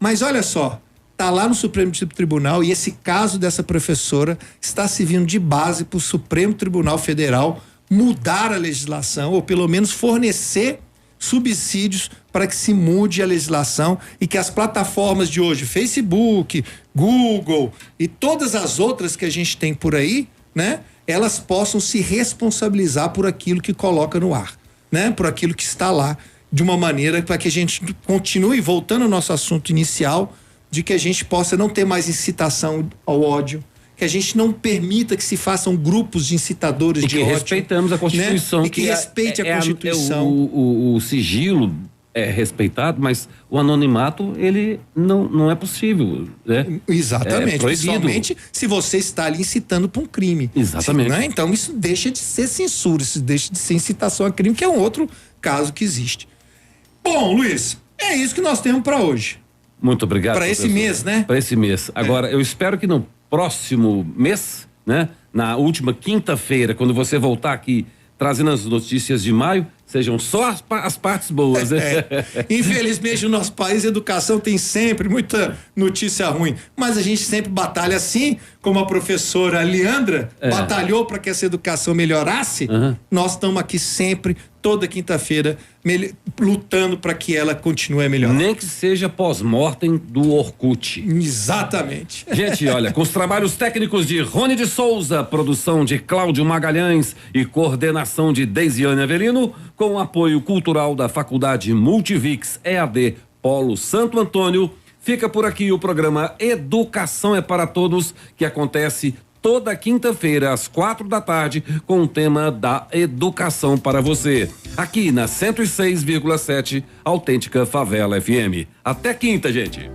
Mas olha só, tá lá no Supremo Tribunal e esse caso dessa professora está servindo de base para o Supremo Tribunal Federal mudar a legislação, ou pelo menos fornecer subsídios para que se mude a legislação e que as plataformas de hoje, Facebook, Google e todas as outras que a gente tem por aí, né? elas possam se responsabilizar por aquilo que coloca no ar, né? Por aquilo que está lá, de uma maneira para que a gente continue, voltando ao nosso assunto inicial, de que a gente possa não ter mais incitação ao ódio, que a gente não permita que se façam grupos de incitadores de ódio. E que respeitamos a Constituição. Né? E que respeite a Constituição. O sigilo é respeitado, mas o anonimato, ele não é possível, né? Exatamente. É proibido. Principalmente se você está ali incitando para um crime. Exatamente. Né? Então isso deixa de ser censura, isso deixa de ser incitação a crime, que é um outro caso que existe. Bom, Luiz, é isso que nós temos para hoje. Muito obrigado. Para esse mês, né? Para esse mês. Agora, eu espero que no próximo mês, né? Na última quinta-feira, quando você voltar aqui trazendo as notícias de maio, sejam só as partes boas, né? Infelizmente, no nosso país, a educação tem sempre muita notícia ruim, mas a gente sempre batalha assim, como a professora Leandra batalhou para que essa educação melhorasse. Nós estamos aqui sempre, toda quinta-feira, lutando para que ela continue a melhorar. Nem que seja pós-mortem do Orkut. Exatamente. Gente, olha, com os trabalhos técnicos de Rony de Souza, produção de Cláudio Magalhães e coordenação de Deisiane Avelino, com o apoio cultural da Faculdade Multivix EAD Polo Santo Antônio, fica por aqui o programa Educação é para Todos, que acontece toda quinta-feira às 16h, com o tema da educação para você, aqui na 106,7 Autêntica Favela FM. Até quinta, gente.